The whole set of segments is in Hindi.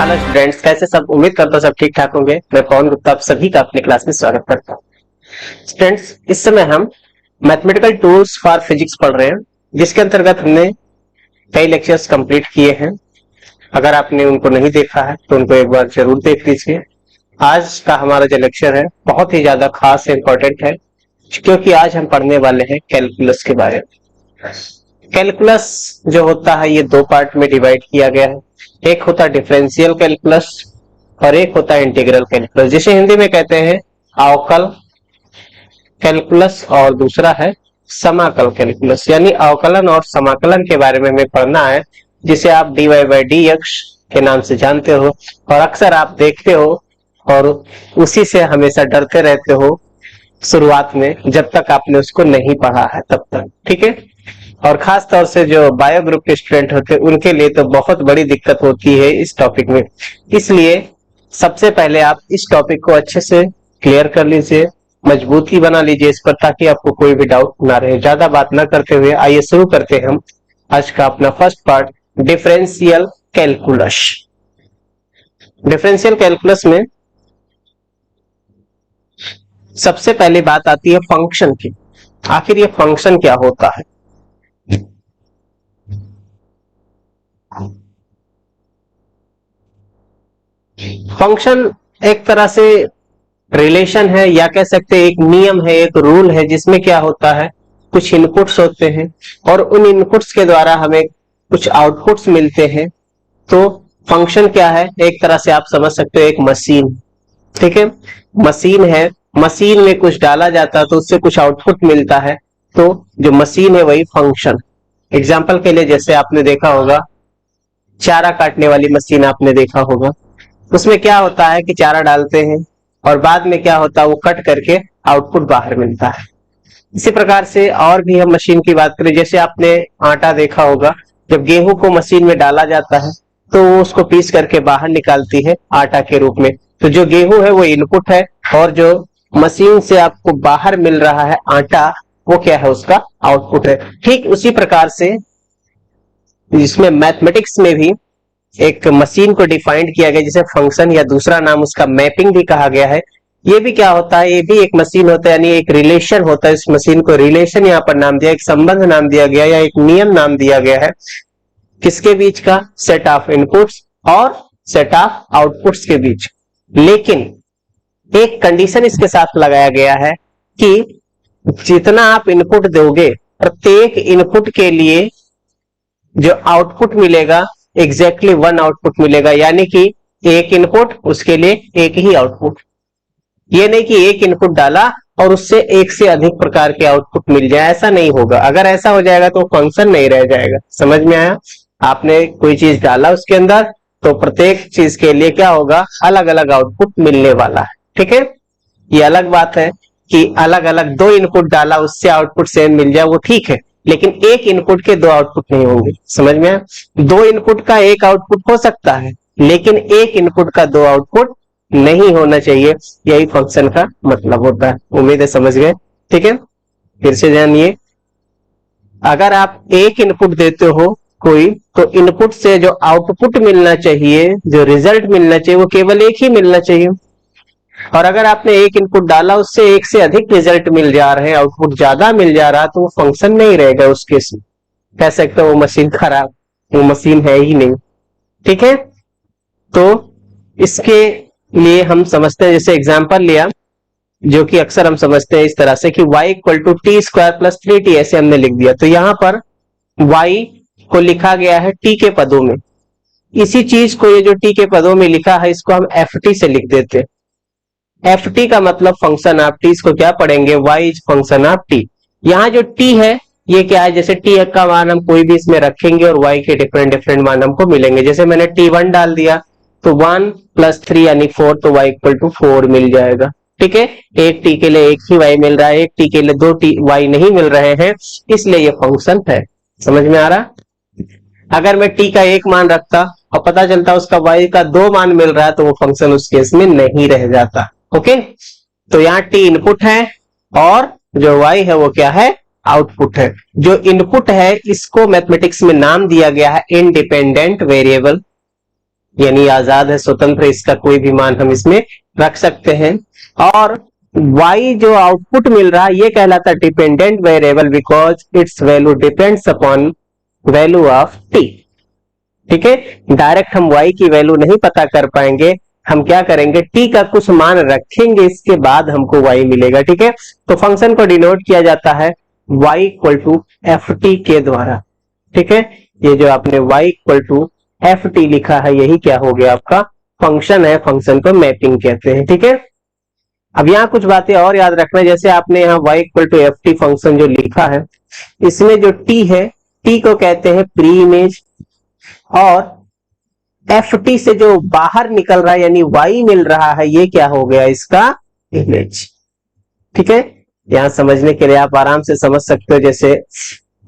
हेलो स्टूडेंट्स, कैसे सब? उम्मीद करता हूँ सब ठीक ठाक होंगे। मैं पवन गुप्ता आप सभी का अपने क्लास में स्वागत करता हूँ। स्टूडेंट्स, इस समय हम मैथमेटिकल टूल्स फॉर फिजिक्स पढ़ रहे हैं, जिसके अंतर्गत हमने कई लेक्चर्स कंप्लीट किए हैं। अगर आपने उनको नहीं देखा है तो उनको एक बार जरूर देख लीजिए। आज का हमारा जो लेक्चर है बहुत ही ज्यादा खास इंपॉर्टेंट है, क्योंकि आज हम पढ़ने वाले हैं कैलकुलस के बारे में। कैलकुलस जो होता है ये दो पार्ट में डिवाइड किया गया है। एक होता है डिफरेंशियल कैलकुलस और एक होता है इंटीग्रल कैलकुलस, जिसे हिंदी में कहते हैं अवकल कैलकुलस, और दूसरा है समाकल कैलकुलस। यानी अवकलन और समाकलन के बारे में हमें पढ़ना है, जिसे आप dy by dx के नाम से जानते हो और अक्सर आप देखते हो और उसी से हमेशा डरते रहते हो शुरुआत में, जब तक आपने उसको नहीं पढ़ा है तब तक। ठीक है। और खास तौर से जो बायो ग्रुप के स्टूडेंट होते हैं उनके लिए तो बहुत बड़ी दिक्कत होती है इस टॉपिक में। इसलिए सबसे पहले आप इस टॉपिक को अच्छे से क्लियर कर लीजिए, मजबूती बना लीजिए इस पर, ताकि आपको कोई भी डाउट ना रहे। ज्यादा बात ना करते हुए आइए शुरू करते हैं हम आज का अपना first part, differential calculus. Differential calculus में सबसे पहले बात आती है फंक्शन की। आखिर ये फंक्शन क्या होता है? फंक्शन एक तरह से रिलेशन है, या कह सकते हैं एक नियम है, एक रूल है, जिसमें क्या होता है, कुछ इनपुट्स होते हैं और उन इनपुट्स के द्वारा हमें कुछ आउटपुट्स मिलते हैं। तो फंक्शन क्या है? एक तरह से आप समझ सकते हो एक मशीन। ठीक है, मशीन है, मशीन में कुछ डाला जाता है तो उससे कुछ आउटपुट मिलता है। तो जो मशीन है वही फंक्शन। एग्जाम्पल के लिए जैसे आपने देखा होगा चारा काटने वाली मशीन, आपने देखा होगा। उसमें क्या होता है कि चारा डालते हैं और बाद में क्या होता है, वो कट करके आउटपुट बाहर मिलता है। इसी प्रकार से और भी हम मशीन की बात करें, जैसे आपने आटा देखा होगा, जब गेहूं को मशीन में डाला जाता है तो वो उसको पीस करके बाहर निकालती है आटा के रूप में। तो जो गेहूं है वो इनपुट है और जो मशीन से आपको बाहर मिल रहा है आटा, वो क्या है, उसका आउटपुट है। ठीक उसी प्रकार से इसमें मैथमेटिक्स में भी एक मशीन को डिफाइंड किया गया, जिसे फंक्शन या दूसरा नाम उसका मैपिंग भी कहा गया है। ये भी क्या होता है, ये भी एक मशीन होता है, यानी एक रिलेशन होता है। इस मशीन को रिलेशन यहाँ पर नाम दिया, एक संबंध नाम दिया गया या एक नियम नाम दिया गया है। किसके बीच का? सेट ऑफ इनपुट्स और सेट ऑफ आउटपुट्स के बीच। लेकिन एक कंडीशन इसके साथ लगाया गया है कि जितना आप इनपुट दोगे, प्रत्येक इनपुट के लिए जो आउटपुट मिलेगा एग्जैक्टली वन आउटपुट मिलेगा। यानी कि एक इनपुट, उसके लिए एक ही आउटपुट। ये नहीं कि एक इनपुट डाला और उससे एक से अधिक प्रकार के आउटपुट मिल जाए, ऐसा नहीं होगा। अगर ऐसा हो जाएगा तो फंक्शन नहीं रह जाएगा। समझ में आया? आपने कोई चीज डाला उसके अंदर तो प्रत्येक चीज के लिए क्या होगा, अलग अलग आउटपुट मिलने वाला है। ठीक है, ये अलग बात है कि अलग अलग दो इनपुट डाला उससे आउटपुट सेम मिल जाए, वो ठीक है, लेकिन एक इनपुट के दो आउटपुट नहीं होंगे। समझ में आया? दो इनपुट का एक आउटपुट हो सकता है, लेकिन एक इनपुट का दो आउटपुट नहीं होना चाहिए। यही फंक्शन का मतलब होता है। उम्मीद है समझ गए। ठीक है, फिर से जानिए, अगर आप एक इनपुट देते हो कोई, तो इनपुट से जो आउटपुट मिलना चाहिए, जो रिजल्ट मिलना चाहिए, वो केवल एक ही मिलना चाहिए। और अगर आपने एक इनपुट डाला, उससे एक से अधिक रिजल्ट मिल जा रहे हैं, आउटपुट ज्यादा मिल जा रहा, तो वो फंक्शन नहीं रहेगा। उस केस में कह सकते हो वो मशीन खराब, वो मशीन है ही नहीं। ठीक है, तो इसके लिए हम समझते हैं, जैसे एग्जांपल लिया, जो कि अक्सर हम समझते हैं इस तरह से कि y equal to T square plus 3t, ऐसे हमने लिख दिया। तो यहां पर y को लिखा गया है t के पदों में। इसी चीज को, ये जो t के पदों में लिखा है, इसको हम ft से लिख देते हैं। ft का मतलब फंक्शन ऑफ t। इसको क्या पढ़ेंगे? y is function of t। यहाँ जो t है ये क्या है, जैसे t का मान हम कोई भी इसमें रखेंगे और y के डिफरेंट डिफरेंट मान हमको मिलेंगे। जैसे मैंने t1 डाल दिया तो 1 प्लस 3 यानी 4, तो y इक्वल टू 4 मिल जाएगा। ठीक है, एक t के लिए एक ही y मिल रहा है, एक t के लिए दो y नहीं मिल रहे हैं, इसलिए ये फंक्शन है। समझ में आ रहा? अगर मैं t का एक मान रखता और पता चलता उसका y का दो मान मिल रहा है, तो वो फंक्शन उस केस में नहीं रह जाता। ओके, तो यहाँ t इनपुट है और जो y है वो क्या है, आउटपुट है। जो इनपुट है इसको मैथमेटिक्स में नाम दिया गया है इंडिपेंडेंट वेरिएबल। यानी आजाद है, स्वतंत्र, इसका कोई भी मान हम इसमें रख सकते हैं। और y जो आउटपुट मिल रहा है ये कहलाता है dependent variable because it's value depends upon value of t। ठीक है, डायरेक्ट हम y की वैल्यू नहीं पता कर पाएंगे, हम क्या करेंगे t का कुछ मान रखेंगे, इसके बाद हमको y मिलेगा। ठीक है, तो फंक्शन को डिनोट किया जाता है y equal to F T के द्वारा। ठीक है, ये जो आपने y equal to F T लिखा है यही क्या हो गया आपका फंक्शन है, फंक्शन को मैपिंग कहते हैं। ठीक है, अब यहाँ कुछ बातें और याद रखना, जैसे आपने यहाँ y equal to F T function जो लिखा है, इसमें जो t है t को कहते हैं प्री इमेज, और एफ टी से जो बाहर निकल रहा है यानी y मिल रहा है ये क्या हो गया इसका इमेज। ठीक है, यहां समझने के लिए आप आराम से समझ सकते हो, जैसे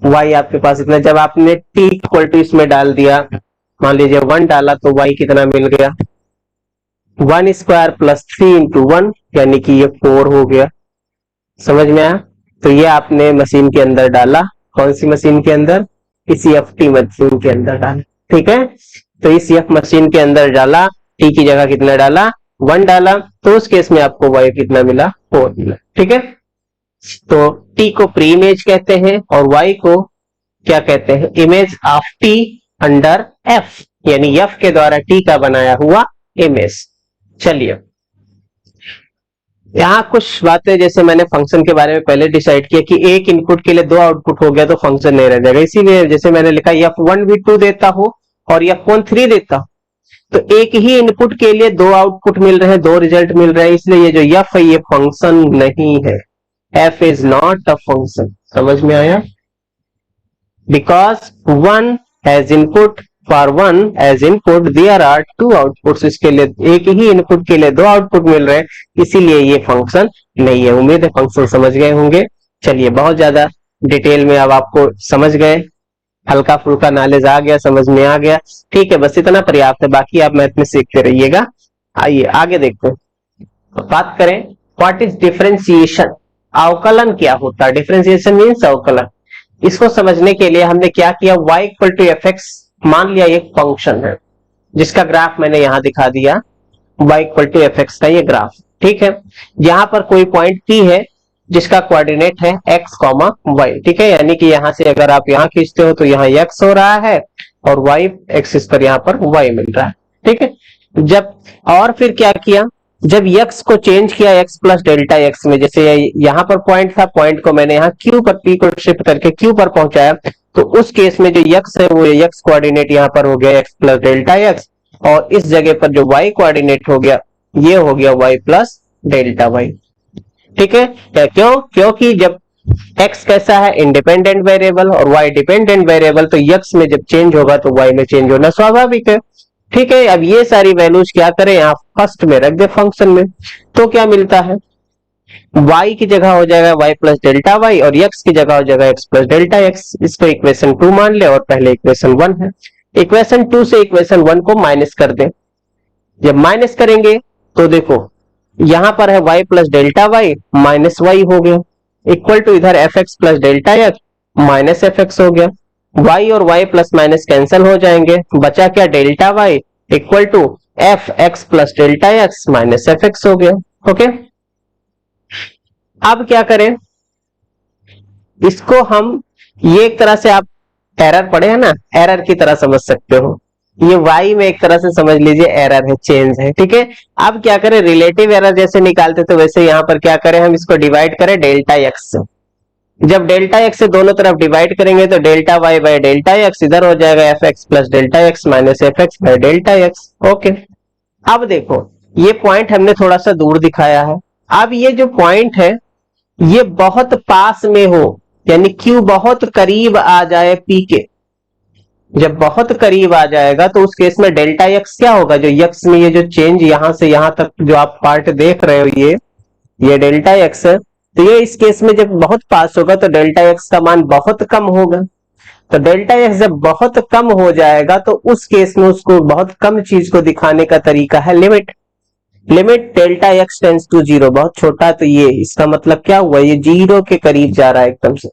y आपके पास इतना, जब आपने t इक्वल टू इसमें डाल दिया, मान लीजिए 1 डाला तो y कितना मिल गया 1 स्क्वायर प्लस 3 इंटू 1 यानी कि ये 4 हो गया। समझ में आया? तो ये आपने मशीन के अंदर डाला, कौन सी मशीन के अंदर, इसी एफ टी मशीन के अंदर डाला। ठीक है, तो इस एफ मशीन के अंदर डाला, टी की जगह कितना डाला 1 डाला, तो उस केस में आपको y कितना मिला 4 मिला। ठीक है, तो t को प्री इमेज कहते हैं और y को क्या कहते हैं image of t under f, यानी f के द्वारा t का बनाया हुआ इमेज। चलिए यहाँ कुछ बातें, जैसे मैंने फंक्शन के बारे में पहले डिसाइड किया कि एक इनपुट के लिए 2 आउटपुट हो गया तो फंक्शन नहीं रह जाएगा, इसीलिए जैसे मैंने लिखा f1 भी 2 देता हो और f1 3 देता हो, तो एक ही इनपुट के लिए 2 आउटपुट मिल रहे हैं, 2 रिजल्ट मिल रहे हैं, इसलिए ये जो f है ये फंक्शन नहीं है, f is not a function. समझ में आया? Because 1 has input, for 1 as input there are 2 outputs, इसके लिए एक ही इनपुट के लिए 2 आउटपुट मिल रहे हैं, इसीलिए ये फंक्शन नहीं है। उम्मीद है फंक्शन समझ गए होंगे। चलिए, बहुत ज्यादा डिटेल में अब आपको समझ गए, हल्का फुल्का नॉलेज आ गया, समझ में आ गया। ठीक है, बस इतना पर्याप्त है, बाकी आप मैथ में सीखते रहिएगा। आइए आगे देखते हैं, तो बात करें व्हाट इज डिफरेंशिएशन, अवकलन क्या होता है। डिफरेंशिएशन मीन्स अवकलन। इसको समझने के लिए हमने क्या किया, y equal to F X मान लिया एक फंक्शन है जिसका ग्राफ मैंने यहां दिखा दिया, y equal to F X का ये ग्राफ। ठीक है, यहां पर कोई पॉइंट P है जिसका कोऑर्डिनेट है x, y। ठीक है, यानी कि यहां से अगर आप यहां खींचते हो तो यहाँ x हो रहा है और y एक्सिस पर यहां पर y मिल रहा है। ठीक है, जब और फिर क्या किया, जब x को चेंज किया x प्लस डेल्टा x में, जैसे यहाँ पर पॉइंट था, पॉइंट को मैंने यहाँ q पर, p को शिफ्ट करके q पर पहुंचाया, तो उस केस में जो x है वो x कोऑर्डिनेट यहाँ पर हो गया x प्लस डेल्टा x, और इस जगह पर जो y कोऑर्डिनेट हो गया ये हो गया y प्लस डेल्टा y। ठीक है, क्यों? क्योंकि जब x कैसा है इंडिपेंडेंट वेरिएबल और y डिपेंडेंट वेरिएबल, तो x में जब चेंज होगा तो y में चेंज होना स्वाभाविक है। ठीक है, अब ये सारी वैल्यूज क्या करें, यहाँ फर्स्ट में रख दे फंक्शन में, तो क्या मिलता है, y की जगह हो जाएगा y प्लस डेल्टा y और x की जगह हो जाएगा x प्लस डेल्टा x। इसको इक्वेशन 2 मान ले और पहले इक्वेशन 1 है, इक्वेशन 2 से इक्वेशन 1 को माइनस कर दे। जब माइनस करेंगे तो देखो यहां पर है y plus delta y minus y हो गया, इक्वल टू इधर F X plus delta x minus F X हो गया, y और y प्लस माइनस कैंसिल हो जाएंगे, बचा क्या delta y equal to F X plus delta x minus F X हो गया। ओके, अब क्या करें, इसको हम ये एक तरह से आप एरर पढ़े हैं ना, एरर की तरह समझ सकते हो, ये y में एक तरह से समझ लीजिए एरर है, चेंज है। ठीक है, अब क्या करें, रिलेटिव एरर जैसे निकालते तो वैसे यहां पर क्या करें, हम इसको डिवाइड करें डेल्टा x से। जब डेल्टा x से दोनों तरफ डिवाइड करेंगे तो delta y by delta x इधर हो जाएगा F X plus delta x minus F X by delta x। Okay, अब देखो ये पॉइंट हमने थोड़ा सा दूर दिखाया है, अब ये जो पॉइंट है ये बहुत पास में हो, यानी Q बहुत करीब आ जाए P के, जब बहुत करीब आ जाएगा तो उस केस में डेल्टा x क्या होगा, जो x में ये जो चेंज यहां से यहां तक जो आप पार्ट देख रहे हो ये डेल्टा x है, तो ये इस केस में जब बहुत पास होगा तो डेल्टा x का मान बहुत कम होगा। तो डेल्टा x जब बहुत कम हो जाएगा तो उस केस में उसको बहुत कम चीज को दिखाने का तरीका है limit. Limit delta x tends to 0, बहुत छोटा, तो ये इसका मतलब क्या हुआ, ये 0 के करीब जा रहा है एकदम से।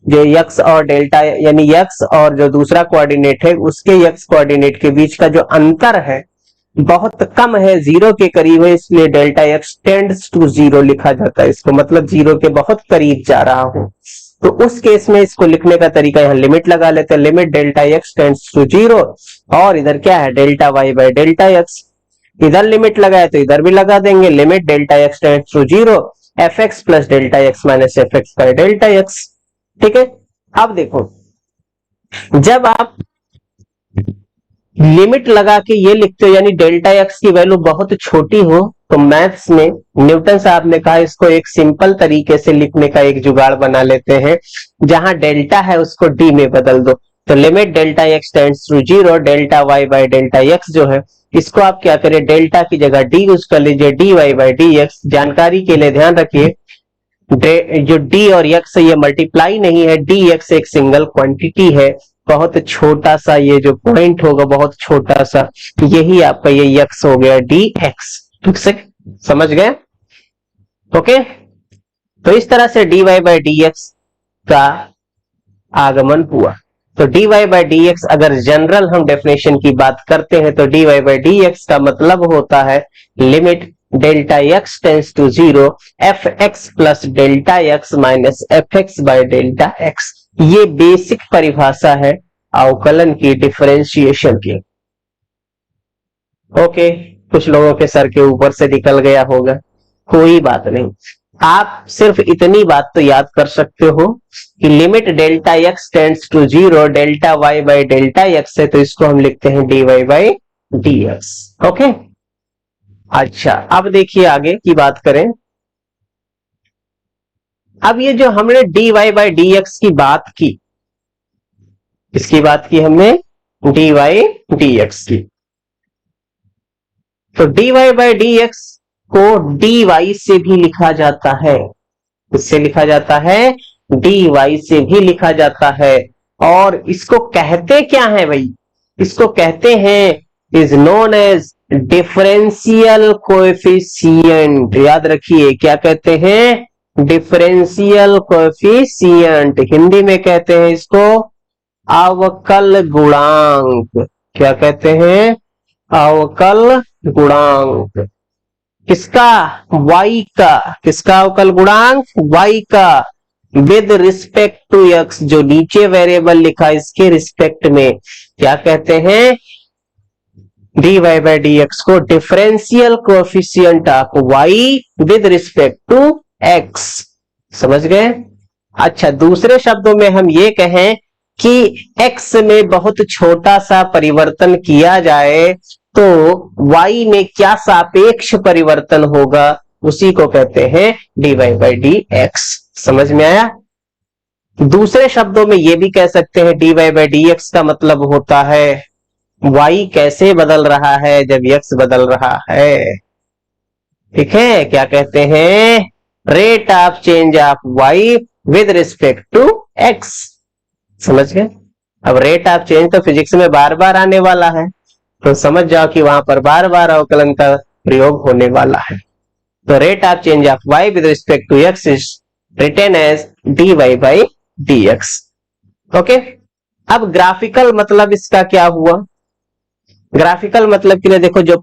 जो x और डेल्टा यानी x और जो दूसरा कोऑर्डिनेट है उसके x कोऑर्डिनेट के बीच का जो अंतर है बहुत कम है, जीरो के करीब है, इसलिए delta X tends to zero लिखा जाता है इसको, मतलब जीरो के बहुत करीब जा रहा हो। तो उस केस में इसको लिखने का तरीका, यहाँ लिमिट लगा लेते हैं, limit delta X tends to zero, और इधर क्या है delta Y by delta X, इधर लिमिट लगाए तो इधर भी लगा देंगे, limit delta X tends to zero F X plus delta X minus F X by delta X. ठीक है, अब देखो जब आप लिमिट लगा के ये लिखते हो, यानी डेल्टा एक्स की वैल्यू बहुत छोटी हो, तो मैथ्स में न्यूटन साहब ने कहा इसको एक सिंपल तरीके से लिखने का एक जुगाड़ बना लेते हैं, जहां डेल्टा है उसको डी में बदल दो। तो limit delta X tends to zero delta Y by delta X जो है, इसको आप क्या करें, डेल्टा की जगह डी यूज कर लीजिए, D Y by D X. जानकारी के लिए ध्यान रखिए, जो डी और एक्स है ये मल्टीप्लाई नहीं है, डी एक्स एक सिंगल क्वांटिटी है, बहुत छोटा सा ये जो पॉइंट होगा बहुत छोटा सा, यही आपका ये एक्स हो गया डी एक्स। ठीक से समझ गए? ओके, तो इस तरह से D Y by D X का आगमन हुआ। तो D Y by D X अगर जनरल हम डेफिनेशन की बात करते हैं तो D Y by D X का मतलब होता है limit delta X tends to zero F X plus delta X minus F X by delta X. ये बेसिक परिभाषा है अवकलन की, डिफरेंशिएशन की। ओके, कुछ लोगों के सर के ऊपर से निकल गया होगा, कोई बात नहीं, आप सिर्फ इतनी बात तो याद कर सकते हो कि limit delta X tends to zero delta Y by delta X है, तो इसको हम लिखते हैं D Y by D X. Okay, अच्छा अब देखिए आगे की बात करें। अब ये जो हमने D Y by D X की बात की, इसकी बात की हमने डी वाई डी एक्स की, तो D Y by D x को डी वाई से भी लिखा जाता है, इससे लिखा जाता है डी वाई से भी लिखा जाता है। और इसको कहते क्या है भाई, इसको कहते हैं is known as differential coefficient. याद रखिए क्या कहते हैं, डिफरेंशियल कोएफिशिएंट। हिंदी में कहते हैं इसको अवकल गुणांक। क्या कहते हैं, अवकल गुणांक। किसका, y का, किसका अवकल गुणांक, y का, विद रिस्पेक्ट टू x, जो नीचे वेरिएबल लिखा इसके रिस्पेक्ट में क्या कहते हैं, D Y by D x को differential coefficient of y with respect to x। समझ गए? अच्छा, दूसरे शब्दों में हम ये कहें कि x में बहुत छोटा सा परिवर्तन किया जाए तो y में क्या सापेक्ष परिवर्तन होगा, उसी को कहते हैं D Y by D X. समझ में आया? दूसरे शब्दों में ये भी कह सकते हैं D Y by D X का मतलब होता है y कैसे बदल रहा है जब x बदल रहा है। ठीक है, क्या कहते हैं, rate of change of y with respect to x। समझ गए? अब रेट ऑफ चेंज तो फिजिक्स में बार बार आने वाला है, तो समझ जाओ कि वहां पर बार बार अवकलन का प्रयोग होने वाला है। तो rate of change of y with respect to x is written as D Y by D X. Okay, अब ग्राफिकल मतलब इसका क्या हुआ, ग्राफिकल मतलब के लिए देखो, जो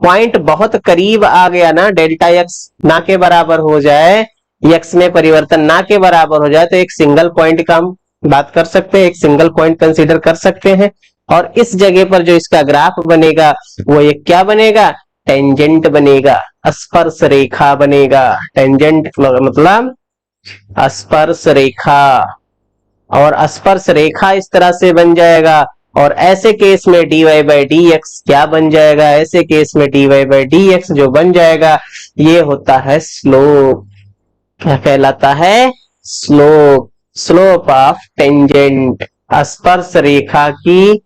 पॉइंट बहुत करीब आ गया ना, डेल्टा एक्स ना के बराबर हो जाए, एक्स में परिवर्तन ना के बराबर हो जाए, तो एक सिंगल पॉइंट का हम बात कर सकते हैं, एक सिंगल पॉइंट कंसीडर कर सकते हैं। और इस जगह पर जो इसका ग्राफ बनेगा वो एक क्या बनेगा, टेंजेंट बनेगा, स्पर्श रेखा बनेगा। टेंजेंट मतलब स्पर्श रेखा, और स्पर्श रेखा इस तरह से बन जाएगा। और ऐसे केस में D Y by D X क्या बन जाएगा, ऐसे केस में D Y by D X जो बन जाएगा ये होता है स्लोप। क्या कहलाता है, स्लोप, स्लोप ऑफ टेंजेंट, स्पर्श रेखा की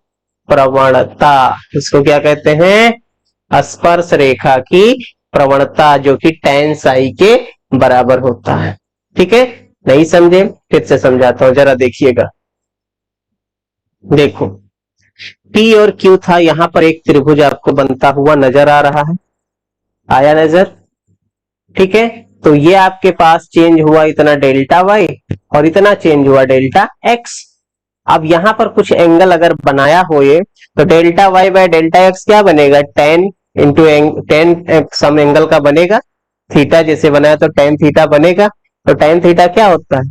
प्रवणता। इसको क्या कहते हैं, स्पर्श रेखा की प्रवणता, जो कि tan साई के बराबर होता है। ठीक है, नहीं समझे फिर से समझाता हूं, जरा देखिएगा। देखो P और Q था, यहां पर एक त्रिभुज आपको बनता हुआ नजर आ रहा है, आया नजर? ठीक है, तो ये आपके पास चेंज हुआ इतना डेल्टा y और इतना चेंज हुआ डेल्टा x। अब यहां पर कुछ एंगल अगर बनाया हो ये, तो delta Y by delta X क्या बनेगा, ten into ten some angle का बनेगा, थीटा जैसे बनाया तो टेन थीटा बनेगा। तो टेन थीटा क्या होता है,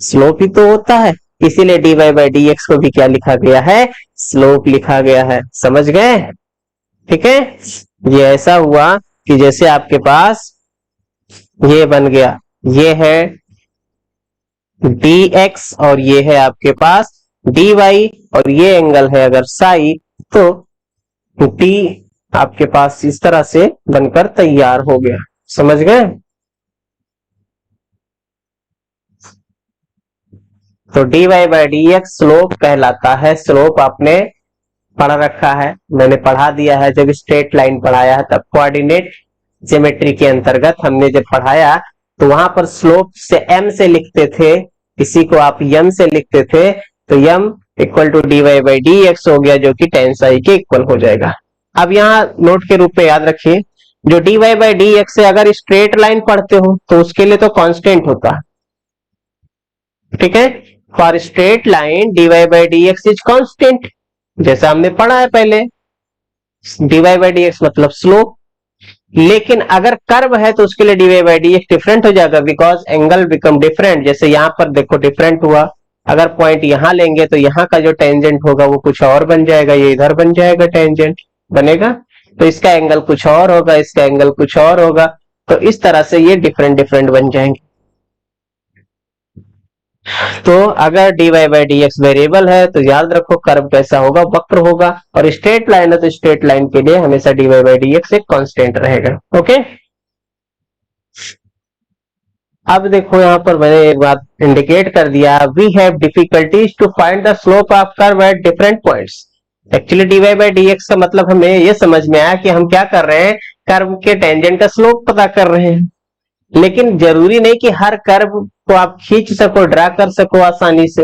स्लोप ही तो होता है, इसीलिए D Y by D x को भी क्या लिखा गया है, स्लोप लिखा गया है। समझ गए? ठीक है, ये ऐसा हुआ कि जैसे आपके पास ये बन गया, ये है डी एक्स और ये है आपके पास डी वाई, और ये एंगल है अगर साई, तो डी आपके पास इस तरह से बनकर तैयार हो गया। समझ गए? तो D Y by D X slope कहलाता है। स्लोप आपने पढ़ रखा है, मैंने पढ़ा दिया है, जब स्ट्रेट लाइन पढ़ाया है तब कोऑर्डिनेट ज्योमेट्री के अंतर्गत हमने जब पढ़ाया, तो वहां पर स्लोप से एम से लिखते थे, इसी को आप यम से लिखते थे, तो m equal to d Y by D x हो गया, जो कि टेन साई के इक्वल हो जाएगा। अब यहाँ नोट के रूप में याद रखिए, जो D Y by D X से अगर स्ट्रेट लाइन पढ़ते हो तो उसके लिए तो कांस्टेंट होता है। ठीक है, for straight line D Y by D X is constant, जैसा हमने पढ़ा है पहले, D Y by D X मतलब स्लोप। लेकिन अगर कर्व है तो उसके लिए D Y by D X different हो जाएगा, बिकॉज एंगल बिकम डिफरेंट। जैसे यहां पर देखो डिफरेंट हुआ, अगर पॉइंट यहां लेंगे तो यहां का जो टेंजेंट होगा वो कुछ और बन जाएगा, ये इधर बन जाएगा, टेंजेंट बनेगा, तो इसका एंगल कुछ और होगा, इसका एंगल कुछ और होगा, तो इस तरह से ये डिफरेंट डिफरेंट बन जाएंगे। तो अगर D Y by D X variable है तो याद रखो कर्व कैसा होगा, वक्र होगा, और स्ट्रेट लाइन है तो स्ट्रेट लाइन के लिए हमेशा D Y by D X एक कांस्टेंट रहेगा। ओके, अब देखो यहां पर मैंने एक बात इंडिकेट कर दिया, we have difficulties to find the slope of curve at different points. Actually D Y by D X का मतलब हमें ये समझ में आया कि हम क्या कर रहे हैं, कर्व के टेंजेंट का स्लोप पता कर रहे हैं, लेकिन जरूरी नहीं कि हर कर्व को आप खींच सको, ड्रा कर सको आसानी से।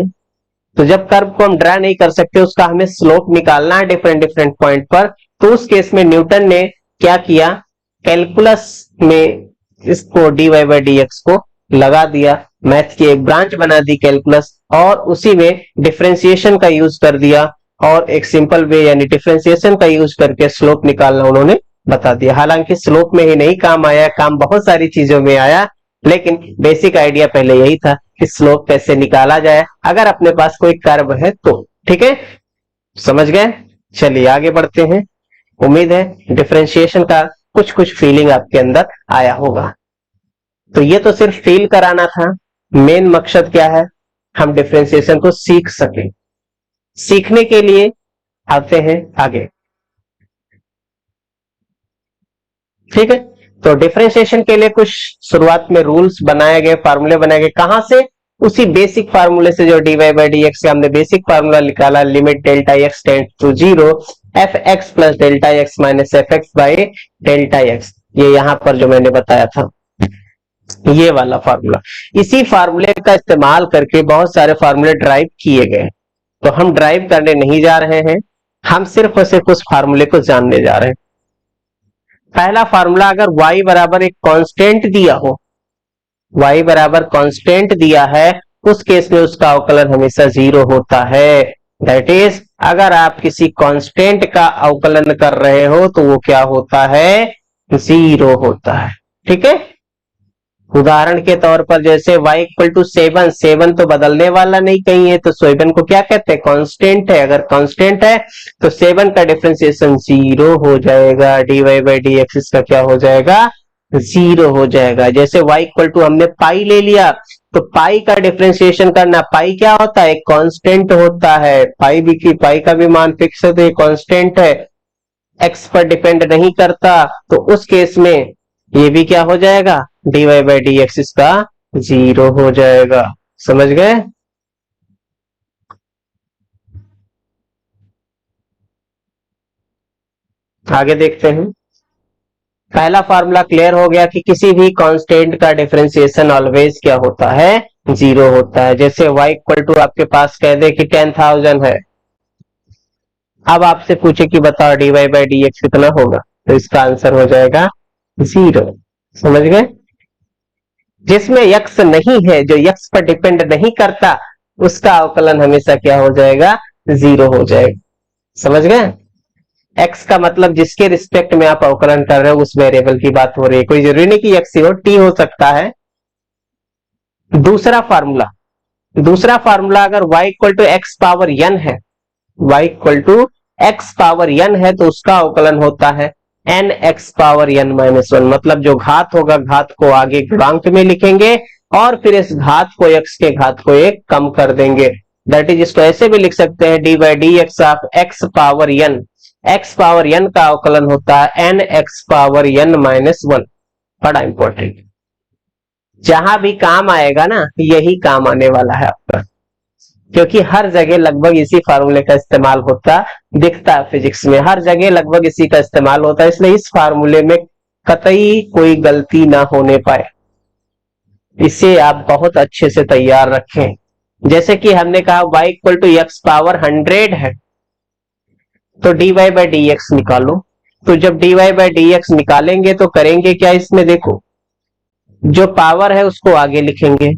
तो जब कर्व को हम ड्रा नहीं कर सकते, उसका हमें स्लोप निकालना है डिफरेंट डिफरेंट पॉइंट पर, तो उस केस में न्यूटन ने क्या किया, कैलकुलस में इसको D Y by D x को लगा दिया, मैथ की एक ब्रांच बना दी कैलकुलस, और उसी में डिफरेंशिएशन का यूज कर दिया, और एक सिंपल वे यानी डिफरेंशिएशन का यूज करके स्लोप निकालना उन्होंने बता दिया। हालांकि स्लोप में ही नहीं काम आया, काम बहुत सारी चीजों में आया, लेकिन बेसिक आइडिया पहले यही था कि स्लोप कैसे निकाला जाए अगर अपने पास कोई कर्व है तो। ठीक है, समझ गए? चलिए आगे बढ़ते हैं। उम्मीद है डिफरेंशिएशन का कुछ कुछ फीलिंग आपके अंदर आया होगा। तो ये तो सिर्फ फील कराना था, मेन मकसद क्या है, हम डिफरेंशिएशन को सीख सके। सीखने के लिए आते हैं आगे। ठीक है, तो डिफरेंशिएशन के लिए कुछ शुरुआत में रूल्स बनाए गए, फार्मूले बनाए गए, कहां से, उसी बेसिक फार्मूले से जो D Y by D X का हमने बेसिक फार्मूला निकाला, limit delta X tends to zero F X plus delta X minus F X by delta X, ये यहां पर जो मैंने बताया था ये वाला फार्मूला। इसी फार्मूले का इस्तेमाल करके बहुत सारे फार्मूले ड्राइव किए गए, तो हम ड्राइव करने नहीं जा रहे हैं, हम सिर्फ और सिर्फ उस फार्मूले को जानने जा रहे हैं। पहला फार्मूला, अगर y बराबर एक कांस्टेंट दिया हो, y बराबर कांस्टेंट दिया है, उस केस में उसका अवकलन हमेशा जीरो होता है। दैट इज, अगर आप किसी कांस्टेंट का अवकलन कर रहे हो तो वो क्या होता है, जीरो होता है। ठीक है, उदाहरण के तौर पर जैसे y इक्वल टू 7, 7 तो बदलने वाला नहीं कहीं है, तो 7 को क्या कहते हैं, कांस्टेंट है। अगर कांस्टेंट है तो 7 का डिफरेंशिएशन जीरो हो जाएगा, D Y by D X का क्या हो जाएगा, जीरो हो जाएगा। जैसे y इक्वल टू हमने पाई ले लिया, तो पाई का डिफरेंशिएशन करना, पाई क्या होता है, कांस्टेंट होता है, पाई का भी मान फिक्स है, तो ये कांस्टेंट है, एक्स पर डिपेंड नहीं करता, तो उस केस में ये भी क्या हो जाएगा, D Y by D X इसका जीरो हो जाएगा। समझ गए? आगे देखते हैं। पहला फार्मूला क्लियर हो गया कि किसी भी कांस्टेंट का डिफरेंशिएशन ऑलवेज क्या होता है, जीरो होता है। जैसे y इक्वल टू आपके पास कह दे कि 10,000 है, अब आपसे पूछे कि बताओ D Y by D x कितना होगा, तो इसका आंसर हो जाएगा जीरो। समझ गए? जिसमें यक्स नहीं है, जो यक्स पर डिपेंड नहीं करता, उसका अवकलन हमेशा क्या हो जाएगा, 0 हो जाएगा। समझ गए? एक्स का मतलब जिसके रिस्पेक्ट में आप अवकलन कर रहे हो उस वेरिएबल की बात हो रही है, कोई जरूरी नहीं कि एक्स ही हो, टी हो सकता है। दूसरा फार्मूला अगर y equal to x power n है, y equal to x power n है, तो उसका अवकलन होता है n x power n minus 1। मतलब जो घात होगा, घात को आगे गुणांक में लिखेंगे और फिर इस घात को x के घात को एक कम कर देंगे। दैट इज, इसको ऐसे भी लिख सकते हैं, D by D x of x power n। X power n का अवकलन होता है n x power n minus 1। बड़ा इंपॉर्टेंट, जहां भी काम आएगा ना, यही काम आने वाला है आपका, क्योंकि हर जगह लगभग इसी फार्मूले का इस्तेमाल होता दिखता है फिजिक्स में, हर जगह लगभग इसी का इस्तेमाल होता है। इसलिए इस फार्मूले में कतई कोई गलती ना होने पाए, इसे आप बहुत अच्छे से तैयार रखें। जैसे कि हमने कहा y equal to x power 100 है, तो dy बाई डी एक्स निकालो। तो जब dy बाई डी एक्स निकालेंगे तो करेंगे क्या, इसमें देखो जो पावर है उसको आगे लिखेंगे,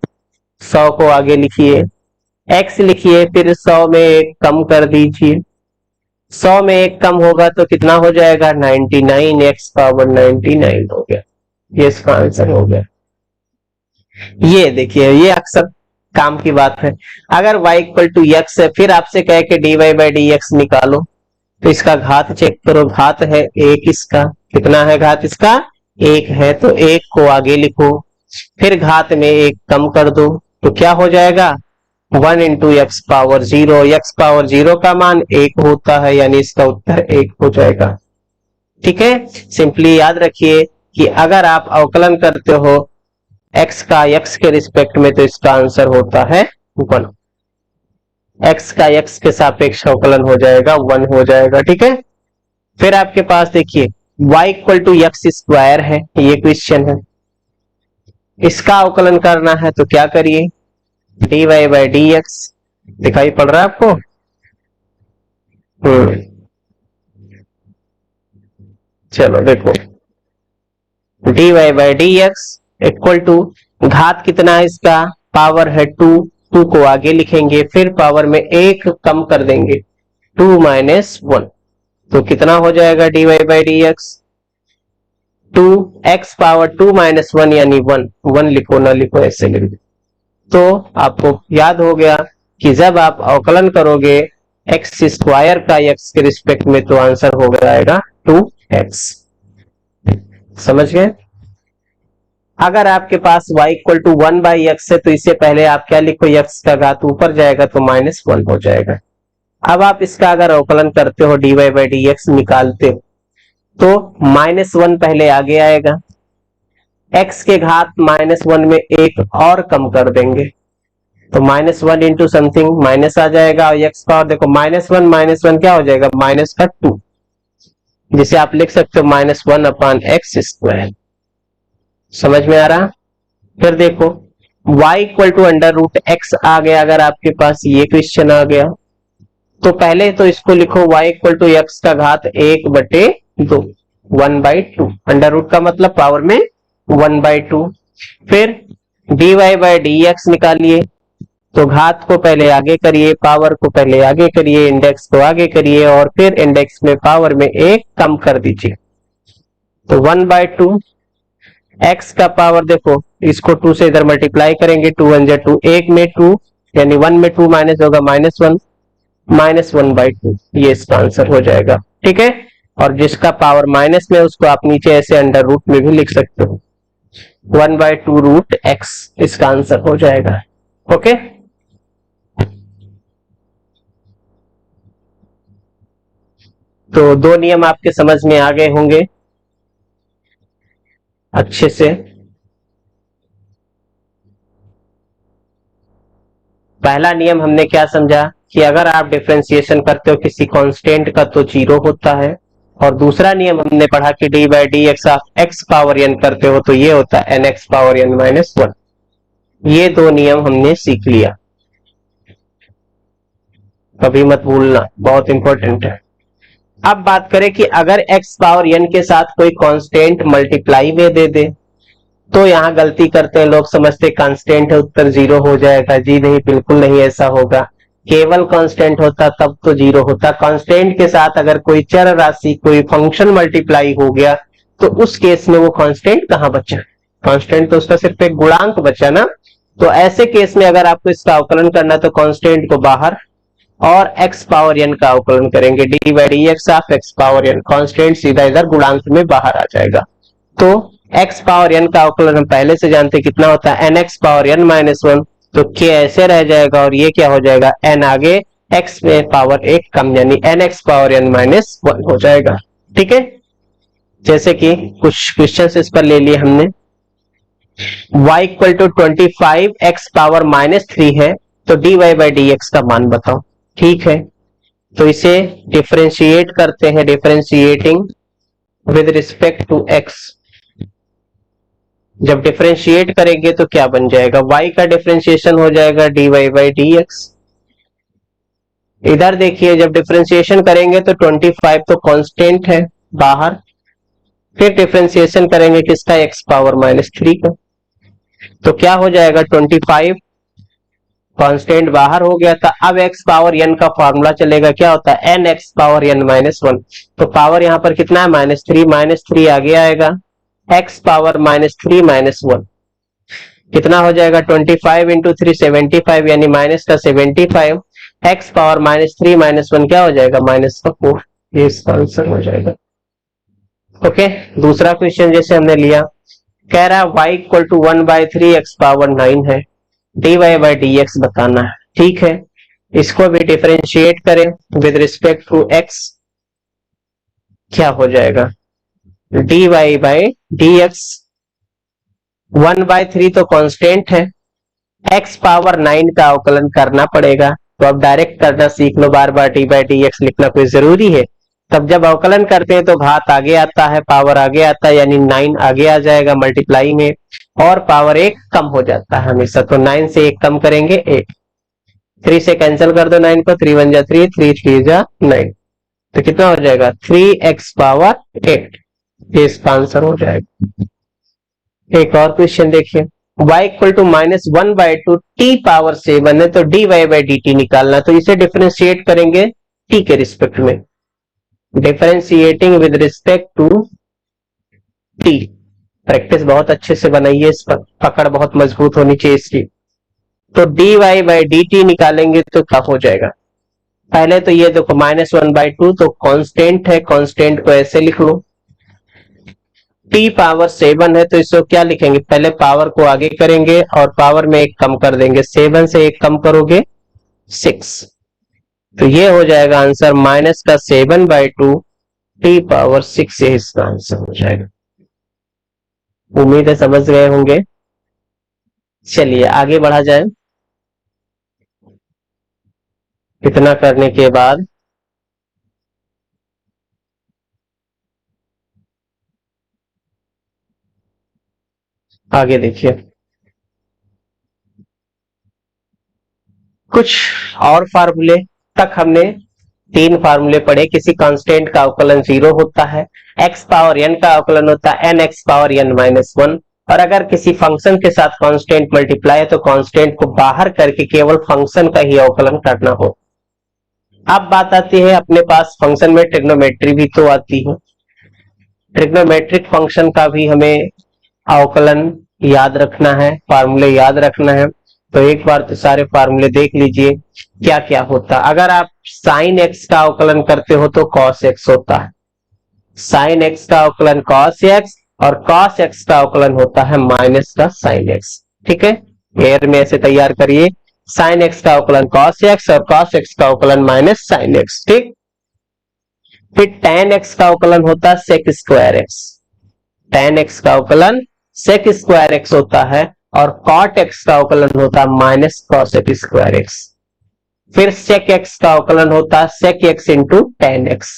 100 को आगे लिखिए, x लिखिए, फिर 100 में एक कम कर दीजिए। 100 में एक कम होगा तो कितना हो जाएगा, 99, एक्स पावर 99 हो गया। ये इसका आंसर हो गया। ये देखिए, ये अक्सर काम की बात है। अगर y इक्वल टू एक्स है, फिर आपसे कहे कि dy बाई डी एक्स निकालो, तो इसका घात चेक करो, घात है 1, इसका कितना है, घात इसका 1 है, तो 1 को आगे लिखो, फिर घात में 1 कम कर दो, तो क्या हो जाएगा, 1 into x power 0। X power 0 का मान 1 होता है, यानी इसका उत्तर 1 हो जाएगा। ठीक है, सिंपली याद रखिए कि अगर आप अवकलन करते हो x का x के रिस्पेक्ट में, तो इसका आंसर होता है 1। x का x के सापेक्ष अवकलन हो जाएगा 1 हो जाएगा। ठीक है, फिर आपके पास देखिए y equal to x square है, ये क्वेश्चन है, इसका अवकलन करना है तो क्या करिए, dy बाई डी एक्स, दिखाई पड़ रहा है आपको? चलो देखो, dy by D x equal to घात कितना है इसका, पावर है 2, 2 को आगे लिखेंगे, फिर पावर में 1 कम कर देंगे, 2 माइनस 1, तो कितना हो जाएगा dy by D x, 2 x power 2 minus 1 यानी 1, 1 लिखो ना लिखो ऐसे लिख दो। तो आपको याद हो गया कि जब आप अवकलन करोगे एक्स स्क्वायर का एक्स के रिस्पेक्ट में, तो आंसर हो जाएगा 2x। समझ गए? अगर आपके पास y equal to 1 by x है, तो इससे पहले आप क्या लिखो, x का घात ऊपर जाएगा तो माइनस 1 हो जाएगा। अब आप इसका अगर अवकलन करते हो, dy बाई डी एक्स निकालते हो, तो माइनस 1 पहले आगे आएगा, x के घात माइनस 1 में एक और कम कर देंगे, तो माइनस 1 इंटू समथिंग माइनस आ जाएगा, और x पावर देखो माइनस 1 क्या हो जाएगा, माइनस का 2, जिसे आप लिख सकते हो माइनस 1 अपॉन एक्स स्क्वायर। समझ में आ रहा? फिर देखो y equal to under root x आ गया, अगर आपके पास ये क्वेश्चन आ गया, तो पहले तो इसको लिखो y इक्वल टू एक्स का घात 1/2, 1/2, अंडर रूट का मतलब पावर में 1/2। फिर dy बाई डी एक्स निकालिए, तो घात को पहले आगे करिए, पावर को पहले आगे करिए, इंडेक्स को आगे करिए, और फिर इंडेक्स में पावर में 1 कम कर दीजिए, तो 1/2। x का पावर देखो, इसको 2 से इधर मल्टीप्लाई करेंगे, 2 1 2, 1 में 2 यानी 1 में 2 माइनस होगा -1, -1/2, ये इसका आंसर हो जाएगा। ठीक है, और जिसका पावर माइनस में उसको आप नीचे ऐसे अंडर रूट में भी लिख सकते हो, 1/2 रूट x, इसका आंसर हो जाएगा। ओके, तो 2 नियम आपके समझ में आ गए होंगे अच्छे से। पहला नियम हमने क्या समझा कि अगर आप डिफरेंशिएशन करते हो किसी कांस्टेंट का तो 0 होता है, और दूसरा नियम हमने पढ़ा कि D by D x of x power n करते हो तो ये होता है n x power n minus 1। ये 2 नियम हमने सीख लिया, कभी मत भूलना, बहुत इंपॉर्टेंट है। अब बात करें कि अगर x पावर n के साथ कोई कांस्टेंट मल्टीप्लाई में दे दे, तो यहाँ गलती करते हैं लोग, समझते कांस्टेंट है उत्तर 0 हो जाएगा। जी नहीं, बिल्कुल नहीं ऐसा होगा। केवल कांस्टेंट होता तब तो 0 होता। कांस्टेंट के साथ अगर कोई चर राशि, कोई फंक्शन मल्टीप्लाई हो गया तो उस केस में वो कांस्टेंट कहाँ बचा? कांस्टेंट तो उसका सिर्फ एक गुणांक बचा ना। तो ऐसे केस में अगर आपको इसका अवकलन करना तो कांस्टेंट को बाहर और x पावर n का अवकलन करेंगे। D by D x of x power n, constant सीधा इधर गुणांक में बाहर आ जाएगा। तो x पावर n का अवकलन हम पहले से जानते हैं कितना होता है, nx पावर n माइनस 1। तो k ऐसे रह जाएगा और ये क्या हो जाएगा, n आगे x में पावर 1 कम, यानी nx पावर n माइनस 1 हो जाएगा। ठीक है, जैसे कि कुछ क्वेश्चंस इस पर ले लिए हमने। y equal to 25 x power minus 3 है, तो dy बाई डी एक्स का मान बताओ। ठीक है, तो इसे डिफरेंशिएट करते हैं, differentiating with respect to x। जब डिफरेंशिएट करेंगे तो क्या बन जाएगा, y का डिफरेंशिएशन हो जाएगा dy बाई डी एक्स। इधर देखिए, जब डिफरेंशिएशन करेंगे तो 25 तो कांस्टेंट है बाहर, फिर डिफरेंशिएशन करेंगे किसका, x पावर माइनस 3 का। तो क्या हो जाएगा, 25 कांस्टेंट बाहर हो गया था। अब x पावर n का फॉर्मूला चलेगा, क्या होता है, n x power n minus 1। तो पावर यहां पर कितना है, माइनस 3 आगे आएगा, x पावर माइनस 3 माइनस 1 कितना हो जाएगा, 25 इंटू 3 75, यानी माइनस का 75, x पावर माइनस 3 माइनस 1 क्या हो जाएगा, माइनस का 4। ये इसका आंसर हो जाएगा। ओके, दूसरा क्वेश्चन जैसे हमने लिया, कह रहा है y इक्वल टू 1/3 x पावर 9 है, dy बाई डी एक्स बताना है। ठीक है, इसको भी डिफरेंशिएट करें विद रिस्पेक्ट टू x, क्या हो जाएगा, dy बाई डी एक्स। 1/3 तो कांस्टेंट है, x पावर 9 का अवकलन करना पड़ेगा। तो अब डायरेक्ट करना सीख लो, बार बार डी बाई डी एक्स लिखना कोई जरूरी है। तब जब अवकलन करते हैं तो घात आगे आता है, पावर आगे आता है, यानी 9 आगे आ जाएगा मल्टीप्लाई में, और पावर 1 कम हो जाता है हमेशा। तो 9 से 1 कम करेंगे 8, 3 से कैंसिल कर दो 9 को, 3 1 जा 3, 3 3 जा 9, तो कितना हो जाएगा, 3x पावर 8। ये इसका आंसर हो जाएगा। एक और क्वेश्चन देखिए, y equal to -1/2 t power 7 है, तो dy बाई डी टी निकालना। तो इसे डिफरेंशिएट करेंगे t के रिस्पेक्ट में, differentiating with respect to t। Practice बहुत अच्छे से बनाइए, इस पर पकड़ बहुत मजबूत होनी चाहिए इसकी। तो dy बाई डी टी निकालेंगे तो क्या हो जाएगा, पहले तो ये देखो -1/2 तो कांस्टेंट है, कांस्टेंट को ऐसे लिख लो। t पावर 7 है तो इसको क्या लिखेंगे, पहले पावर को आगे करेंगे और पावर में 1 कम कर देंगे, 7 से 1 कम करोगे 6, तो ये हो जाएगा आंसर माइनस का 7/2 t पावर 6, ये इसका आंसर हो जाएगा। उम्मीद है समझ गए होंगे। चलिए आगे बढ़ा जाए। इतना करने के बाद आगे देखिए, कुछ और फार्मूले तक हमने 3 फार्मूले पढ़े। किसी कांस्टेंट का अवकलन 0 होता है, x पावर n का अवकलन होता है nx पावर n माइनस 1, और अगर किसी फंक्शन के साथ कांस्टेंट मल्टीप्लाई है तो कांस्टेंट को बाहर करके केवल फंक्शन का ही अवकलन करना हो। अब बात आती है, अपने पास फंक्शन में ट्रिग्नोमेट्री भी तो आती है, ट्रिग्नोमेट्रिक फंक्शन का भी हमें अवकलन याद रखना है, फार्मूले याद रखना है। तो एक बार तो सारे फार्मूले देख लीजिए क्या क्या होता है। अगर आप साइन एक्स का अवकलन करते हो तो कॉस एक्स होता है, साइन एक्स का अवकलन कॉस एक्स, और कॉस एक्स का अवकलन होता है माइनस का साइन एक्स। ठीक है, एयर में ऐसे तैयार करिए, साइन एक्स का अवकलन कॉस एक्स और कॉस एक्स का अवकलन माइनस साइन एक्स। ठीक, फिर tan x का अवकलन होता है sec square x, tan x का अवकलन सेक स्क्वायर एक्स होता है, और cot x का अवकलन होता है माइनस कॉसेक स्क्वायर एक्स। फिर sec x का अवकलन होता है sec x into tan x,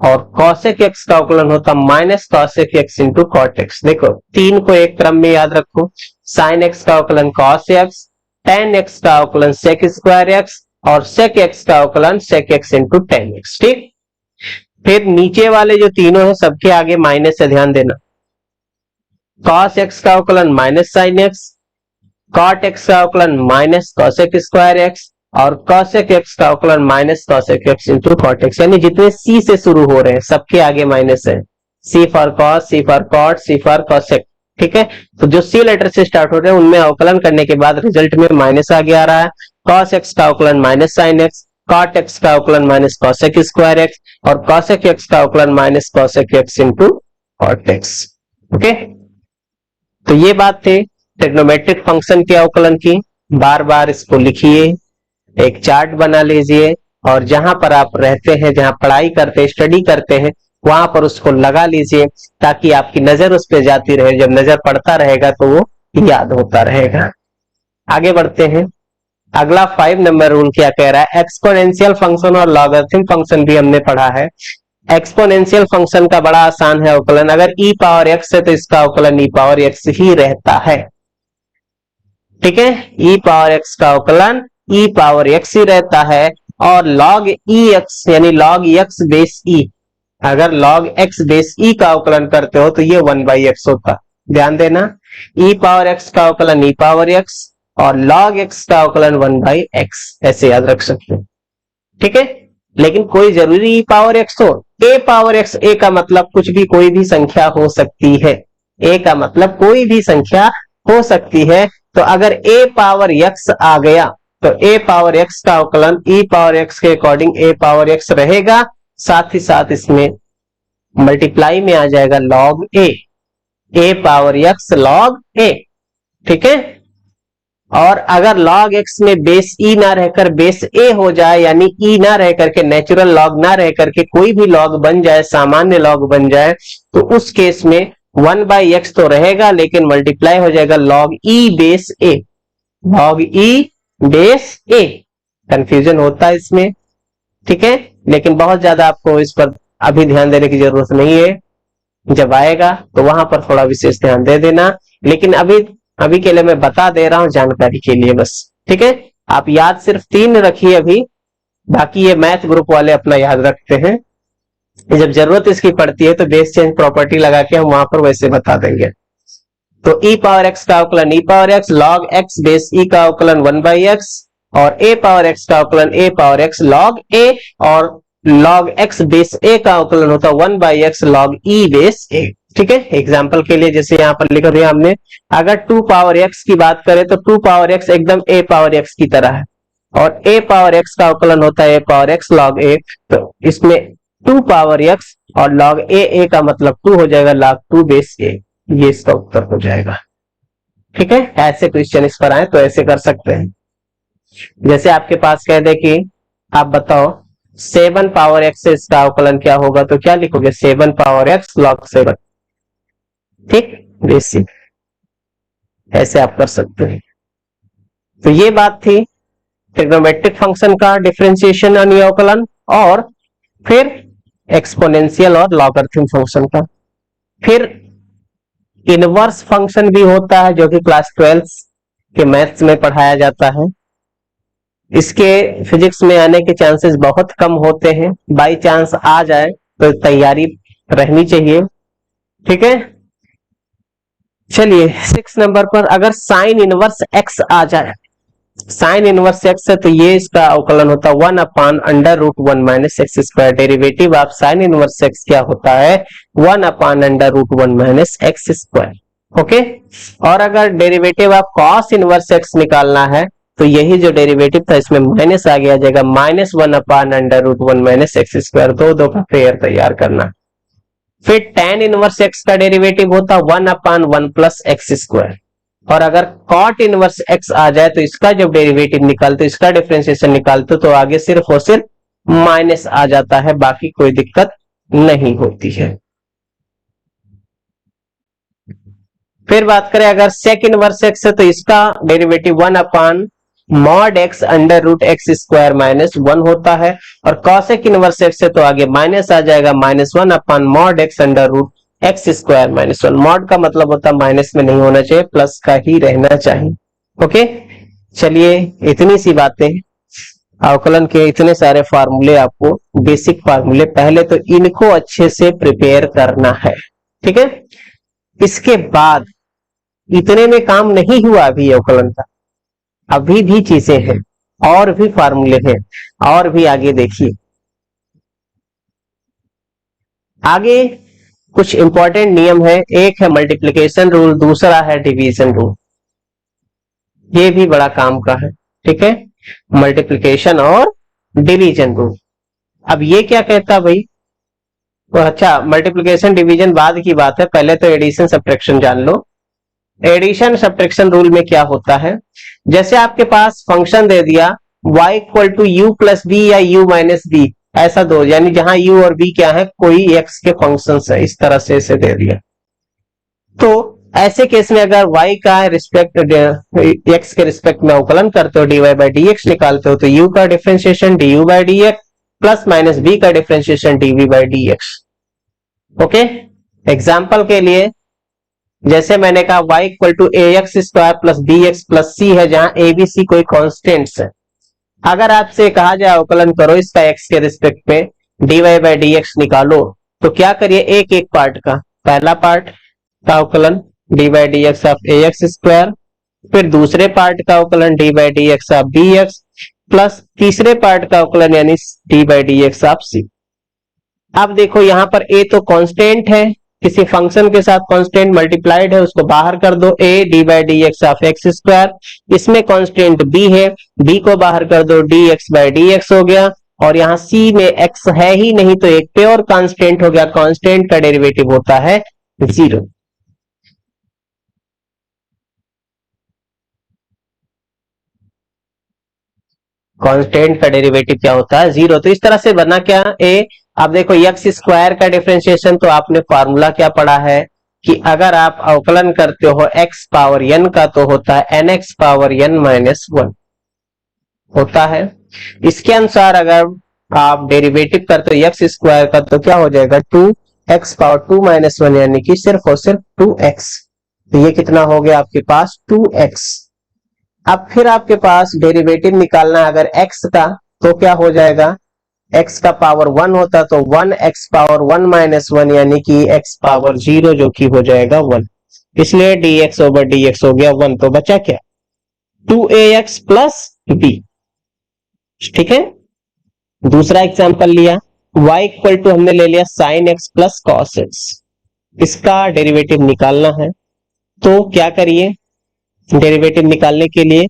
और cosec x का अवकलन होता है minus cosec x into cot x। देखो तीन को एक क्रम में याद रखो, sin x का अवकलन cos x, tan x का अवकलन sec स्क्वायर x, और sec x का अवकलन sec x into tan x. ठीक, फिर नीचे वाले जो तीनों हैं सबके आगे माइनस से ध्यान देना, cos x का अवकलन minus sine x, cot x का अवकलन माइनस cosec स्क्वायर एक्स और cosec x का अवकलन minus cosec x into cot x, यानी जितने c से शुरू हो रहे हैं सबके आगे माइनस है। c for cos, c for cot, c for cosec, ठीक है। तो जो c लेटर से स्टार्ट हो रहे हैं उनमें अवकलन करने के बाद रिजल्ट में माइनस आगे आ रहा है। cos x का अवकलन minus sine x, cot x का अवकलन माइनस cosec स्क्वायर एक्स और cosec x का अवकलन minus cosec x into cot x, okay. तो ये बात थी ट्रिग्नोमेट्रिक फंक्शन के अवकलन की। बार बार इसको लिखिए, एक चार्ट बना लीजिए और जहां पर आप रहते हैं, जहां पढ़ाई करते हैं, स्टडी करते हैं, वहां पर उसको लगा लीजिए ताकि आपकी नजर उस पर जाती रहे। जब नजर पड़ता रहेगा तो वो याद होता रहेगा। आगे बढ़ते हैं। अगला 5 नंबर रूल क्या कह रहा है, एक्सपोनेंशियल फंक्शन और लॉगरिथम फंक्शन भी हमने पढ़ा है। एक्सपोनेंशियल फंक्शन का बड़ा आसान है अवकलन, अगर e पावर x है तो इसका अवकलन e पावर x ही रहता है, ठीक है। e पावर x का अवकलन e पावर x ही रहता है और log ex यानी log x बेस e, अगर log x बेस e का अवकलन करते हो तो ये 1/x होता। ध्यान देना, e पावर x का अवकलन e पावर x और log x का अवकलन 1/x, ऐसे याद रख सकते हैं, ठीक है। लेकिन कोई जरूरी e पावर x हो, a पावर x, a का मतलब कुछ भी, कोई भी संख्या हो सकती है। a का मतलब कोई भी संख्या हो सकती है। तो अगर a पावर x आ गया तो a पावर x का अवकलन e पावर x के अकॉर्डिंग a पावर x रहेगा, साथ ही साथ इसमें मल्टीप्लाई में आ जाएगा log a power x log a, ठीक है। और अगर log x में बेस e ना रहकर बेस a हो जाए, यानी e ना रह करके नेचुरल log ना रह करके कोई भी log बन जाए, सामान्य log बन जाए, तो उस केस में 1/x तो रहेगा लेकिन मल्टीप्लाई हो जाएगा log e base a, log e base a। Confusion होता है इसमें, ठीक है, लेकिन बहुत ज्यादा आपको इस पर अभी ध्यान देने की जरूरत नहीं है। जब आएगा तो वहां पर थोड़ा विशेष ध्यान दे देना, लेकिन अभी के लिए मैं बता दे रहा हूं जानकारी के लिए बस, ठीक है। आप याद सिर्फ 3 रखिए अभी, बाकी ये मैथ ग्रुप वाले अपना याद रखते हैं। जब जरूरत इसकी पड़ती है तो बेस चेंज प्रॉपर्टी लगा के हम वहां पर वैसे बता देंगे। तो e पावर x का अवकलन e power x, log x base e का अवकलन 1/x और a पावर x का अवकलन a power x log a और log x बेस a का अवकलन होता है 1/x log e base a, ठीक है। एग्जाम्पल के लिए जैसे यहाँ पर लिख दिया हमने, अगर 2 पावर x की बात करें तो 2 पावर x एकदम a पावर x की तरह है और a पावर x का अवकलन होता है a power x log a, तो इसमें 2 पावर x और log a का मतलब 2 हो जाएगा log 2 बेस a, ये इसका उत्तर हो जाएगा, ठीक है। ऐसे क्वेश्चन इस पर आए तो ऐसे कर सकते हैं। जैसे आपके पास कह दे कि आप बताओ 7 पावर x से इसका अवकलन क्या होगा, तो क्या लिखोगे, 7 पावर x log 7, ठीक, बेसिक, ऐसे आप कर सकते हैं। तो ये बात थी ट्रिग्नोमेट्रिक फंक्शन का डिफरेंशिएशन यानी अवकलन, और फिर एक्सपोनेंशियल और लॉगरिथम फंक्शन का। फिर इनवर्स फंक्शन भी होता है जो कि क्लास 12 के मैथ्स में पढ़ाया जाता है। इसके फिजिक्स में आने के चांसेस बहुत कम होते हैं, बाई चांस आ जाए तो तैयारी रहनी चाहिए, ठीक है। चलिए 6 नंबर पर, अगर साइन इनवर्स x आ जाए, साइन इनवर्स x है तो ये इसका अवकलन होता है 1/√1 minus x square. Derivative of sine inverse x क्या होता है, 1/√1 माइनस एक्स स्क्वायर, ओके। और अगर derivative of cos inverse x निकालना है तो यही जो डेरिवेटिव था इसमें माइनस आ गया जाएगा, -1/√1 माइनस एक्स स्क्वायर, दो का पेयर तैयार करना। फिर tan इनवर्स x का डेरिवेटिव होता 1/1 प्लस एक्स स्क्वायर। और अगर cot इनवर्स x आ जाए तो इसका जब डेरिवेटिव निकालते, इसका डिफरेंशिएशन निकालते तो आगे सिर्फ और सिर्फ माइनस आ जाता है, बाकी कोई दिक्कत नहीं होती है। फिर बात करें अगर sec इनवर्स x है तो इसका derivative 1/mod x √x square -1 होता है, और cosec इनवर्स x है तो आगे माइनस आ जाएगा, -1/mod x √x square -1। Mod का मतलब होता है माइनस में नहीं होना चाहिए, प्लस का ही रहना चाहिए, ओके। चलिए इतनी सी बातें, अवकलन के इतने सारे फार्मूले, आपको बेसिक फार्मूले पहले तो इनको अच्छे से प्रिपेयर करना है, ठीक है। इसके बाद इतने में काम नहीं हुआ अभी अवकलन का, अभी भी चीजें हैं और भी फार्मूले हैं और भी आगे देखिए। आगे कुछ इंपॉर्टेंट नियम है, एक है मल्टीप्लिकेशन रूल, दूसरा है डिवीजन रूल। ये भी बड़ा काम का है, ठीक है, मल्टीप्लिकेशन और डिवीजन रूल। अब ये क्या कहता भाई, तो अच्छा मल्टीप्लिकेशन डिवीजन बाद की बात है, पहले तो एडिशन सब्ट्रैक्शन जान लो। एडिशन सब्ट्रैक्शन रूल में क्या होता है, जैसे आपके पास फंक्शन दे दिया y equal to u plus b या u माइनस बी, ऐसा दो, यानी जहां u और b क्या है, कोई x के फंक्शंस है, इस तरह से इसे दे दिया। तो ऐसे केस में अगर y का रिस्पेक्ट x के रिस्पेक्ट में अवकलन करते हो, dy बाई dx निकालते हो, तो u का differentiation du by dx plus minus b का differentiation dv by dx। Okay, example के लिए जैसे मैंने कहा y equal to a x square plus b x plus c है, जहां ए बी सी कोई कॉन्स्टेंट्स है। अगर आपसे कहा जाए अवकलन करो इसका x के रिस्पेक्ट पे, dy बाई dx निकालो, तो क्या करिए, एक एक पार्ट का, पहला पार्ट का अवकलन dy by dx of a x square, फिर दूसरे पार्ट का अवकलन dy by dx of b x, plus तीसरे पार्ट का अवकलन यानी dy by dx of c. अब देखो यहां पर a तो कांस्टेंट है, किसी फंक्शन के साथ कांस्टेंट मल्टीप्लाइड है, उसको बाहर कर दो, a D by D x of x square, इसमें कांस्टेंट b है, b को बाहर कर दो, dx बाई dx हो गया, और यहाँ c में x है ही नहीं तो एक प्योर कांस्टेंट हो गया, कांस्टेंट का डेरिवेटिव होता है 0। कांस्टेंट का डेरिवेटिव क्या होता है, 0। तो इस तरह से बना क्या a। अब देखो एक्स स्क्वायर का डिफरेंशिएशन, तो आपने फॉर्मूला क्या पढ़ा है कि अगर आप अवकलन करते हो x पावर n का, तो होता है nx पावर n माइनस 1 होता है। इसके अनुसार अगर आप डेरिवेटिव करते हो एक्स स्क्वायर का, तो क्या हो जाएगा 2x पावर 2 माइनस 1, यानी कि सिर्फ और सिर्फ 2x। तो ये कितना हो गया आपके पास 2x। अब फिर आपके पास डेरिवेटिव निकालना है अगर x का, तो क्या हो जाएगा, x का पावर 1 होता तो 1x पावर 1 माइनस 1, यानी कि x पावर 0 जो कि हो जाएगा 1, इसलिए dx ओवर dx हो गया 1। तो बचा क्या 2ax प्लस b, ठीक है। दूसरा एग्जांपल लिया, y इक्वल टू हमने ले लिया sin x plus cos x, इसका डेरिवेटिव निकालना है। तो क्या करिए, डेरिवेटिव निकालने के लिए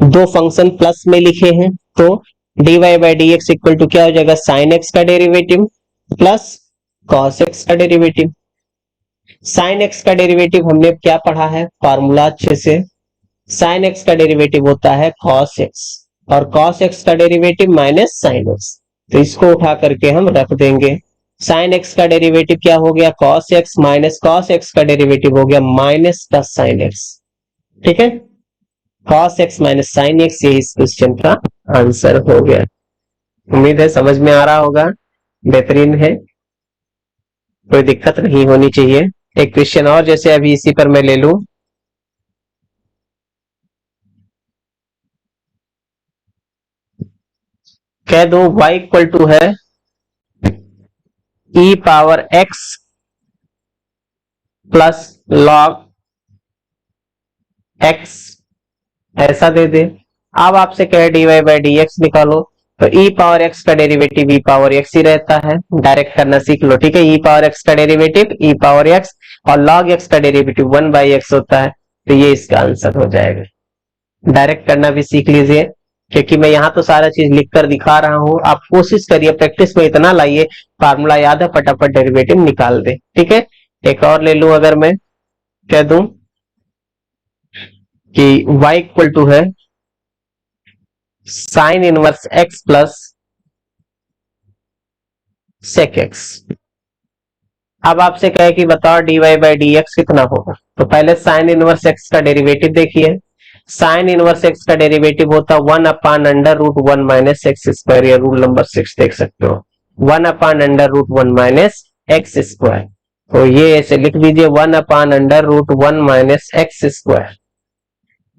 दो फंक्शन प्लस में लिखे हैं, तो dy by dx equal to क्या हो जाएगा, sin x का डेरिवेटिव प्लस cos x का डेरिवेटिव। sin x का डेरिवेटिव हमने क्या पढ़ा है फार्मूला अच्छे से, sin x का डेरिवेटिव होता है cos x, और cos x का डेरिवेटिव माइनस sin x। तो इसको उठा करके हम रख देंगे, sin x का डेरिवेटिव क्या हो गया cos x, minus cos x का डेरिवेटिव हो गया माइनस का sin x, ठीक है। cos x minus sin x, ये इस क्वेश्चन का आंसर हो गया। उम्मीद है समझ में आ रहा होगा, बेहतरीन है, कोई दिक्कत नहीं होनी चाहिए। एक क्वेश्चन और जैसे अभी इसी पर मैं ले लूं, कह दो y इक्वल टू है e power x plus log x, ऐसा दे दे। अब आपसे कहे dy बाई dx निकालो, तो e पावर x का डेरिवेटिव e पावर x ही रहता है, डायरेक्ट करना सीख लो, ठीक है। e पावर x का डेरिवेटिव e पावर x, और log x का डेरिवेटिव 1 बाई x होता है, तो ये इसका आंसर हो जाएगा। डायरेक्ट करना भी सीख लीजिए, क्योंकि मैं यहाँ तो सारा चीज लिख कर दिखा रहा हूं, आप कोशिश करिए प्रैक्टिस में इतना लाइए, फार्मूला याद है फटाफट डेरिवेटिव निकाल दे, ठीक है। एक और ले लूं, अगर मैं कह दूं कि y इक्वल टू है sine inverse x plus sec x। अब आपसे कहे कि बताओ dy बाई dx कितना होगा, तो पहले साइन इनवर्स x का डेरिवेटिव देखिए, साइन इनवर्स x का डेरिवेटिव होता 1 upon under root 1 minus x square, या रूल नंबर 6 देख सकते हो, 1 upon under root 1 minus x square. तो ये ऐसे लिख दीजिए 1 upon under root 1 minus x square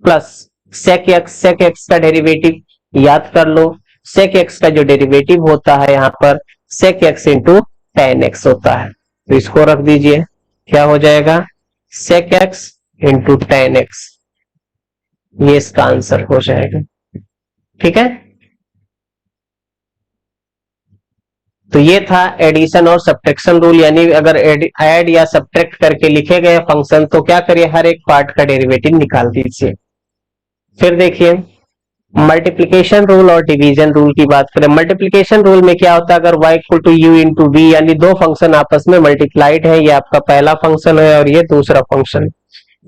plus sec x का डेरिवेटिव याद कर लो, सेक एक्स का जो डेरिवेटिव होता है यहाँ पर sec x into tan x होता है, तो इसको रख दीजिए, क्या हो जाएगा सेक एक्स इंटू 10x, ये इसका आंसर हो जाएगा। ठीक है, तो ये था एडिशन और सब्ट्रैक्शन रूल, यानी अगर ऐड या सब्ट्रैक्ट करके लिखे गए फंक्शन तो क्या करिए, हर एक पार्ट का डेरिवेटिव निकाल दीजिए। फिर देखिए मल्टीप्लिकेशन रूल और डिवीजन रूल की बात करें। मल्टीप्लिकेशन रूल में क्या होता है, अगर y equal to u into v, यानी दो फंक्शन आपस में मल्टीप्लाइड है, ये आपका पहला फंक्शन है और ये दूसरा फंक्शन है,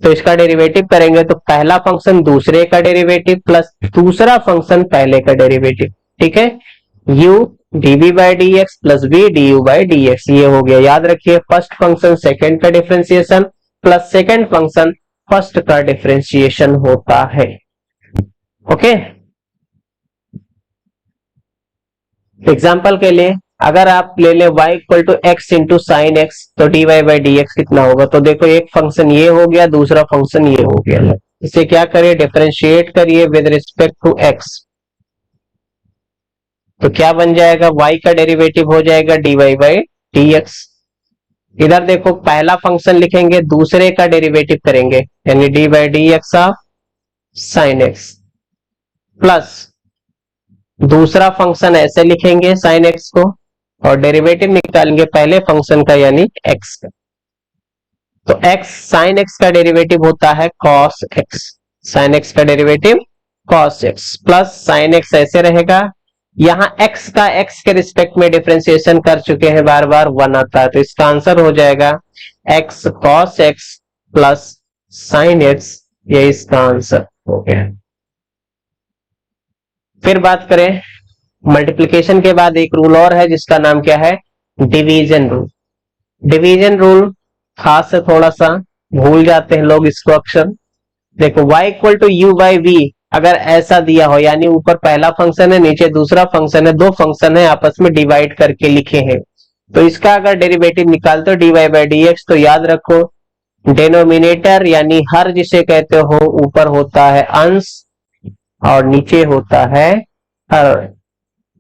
तो इसका डेरिवेटिव करेंगे तो पहला फंक्शन दूसरे का डेरिवेटिव प्लस दूसरा फंक्शन पहले का डेरिवेटिव। ठीक है, u dv by D x plus v du by D x, ये हो गया। याद रखिए फर्स्ट फंक्शन सेकंड का differentiation plus second function first का डिफरेंशिएशन होता है। ओके, एग्जाम्पल के लिए अगर आप ले ले y equal to x into sine x, तो dy बाई डी एक्स कितना होगा, तो देखो एक फंक्शन ये हो गया, दूसरा फंक्शन ये हो गया। इसे क्या करिए, डिफरेंशिएट करिए विद रिस्पेक्ट टू x, तो क्या बन जाएगा, y का डेरिवेटिव हो जाएगा dy बाई डी एक्स। इधर देखो पहला फंक्शन लिखेंगे, दूसरे का डेरिवेटिव करेंगे, यानी D by D x of sine x, plus दूसरा फंक्शन ऐसे लिखेंगे साइन एक्स को, और डेरिवेटिव निकालेंगे पहले फंक्शन का यानी एक्स का। तो एक्स साइन एक्स का डेरिवेटिव होता है कॉस एक्स, साइन एक्स का derivative cos x, plus sine x ऐसे रहेगा, यहां x का x के रिस्पेक्ट में डिफरेंशिएशन कर चुके हैं, बार बार 1 आता है, तो इसका आंसर हो जाएगा x cos x plus sign x, ये इसका आंसर हो गया। फिर बात करें मल्टीप्लिकेशन के बाद एक रूल और है जिसका नाम क्या है, डिवीजन रूल। डिवीजन रूल खास है, थोड़ा सा भूल जाते हैं लोग इसको अक्सर। देखो y equal to u by v अगर ऐसा दिया हो, यानी ऊपर पहला फंक्शन है नीचे दूसरा फंक्शन है, दो फंक्शन है आपस में डिवाइड करके लिखे हैं, तो इसका अगर डेरिवेटिव निकालते हो d Y by D x, तो याद रखो डेनोमिनेटर यानी हर जिसे कहते हो ऊपर होता है अंश और नीचे होता है हर,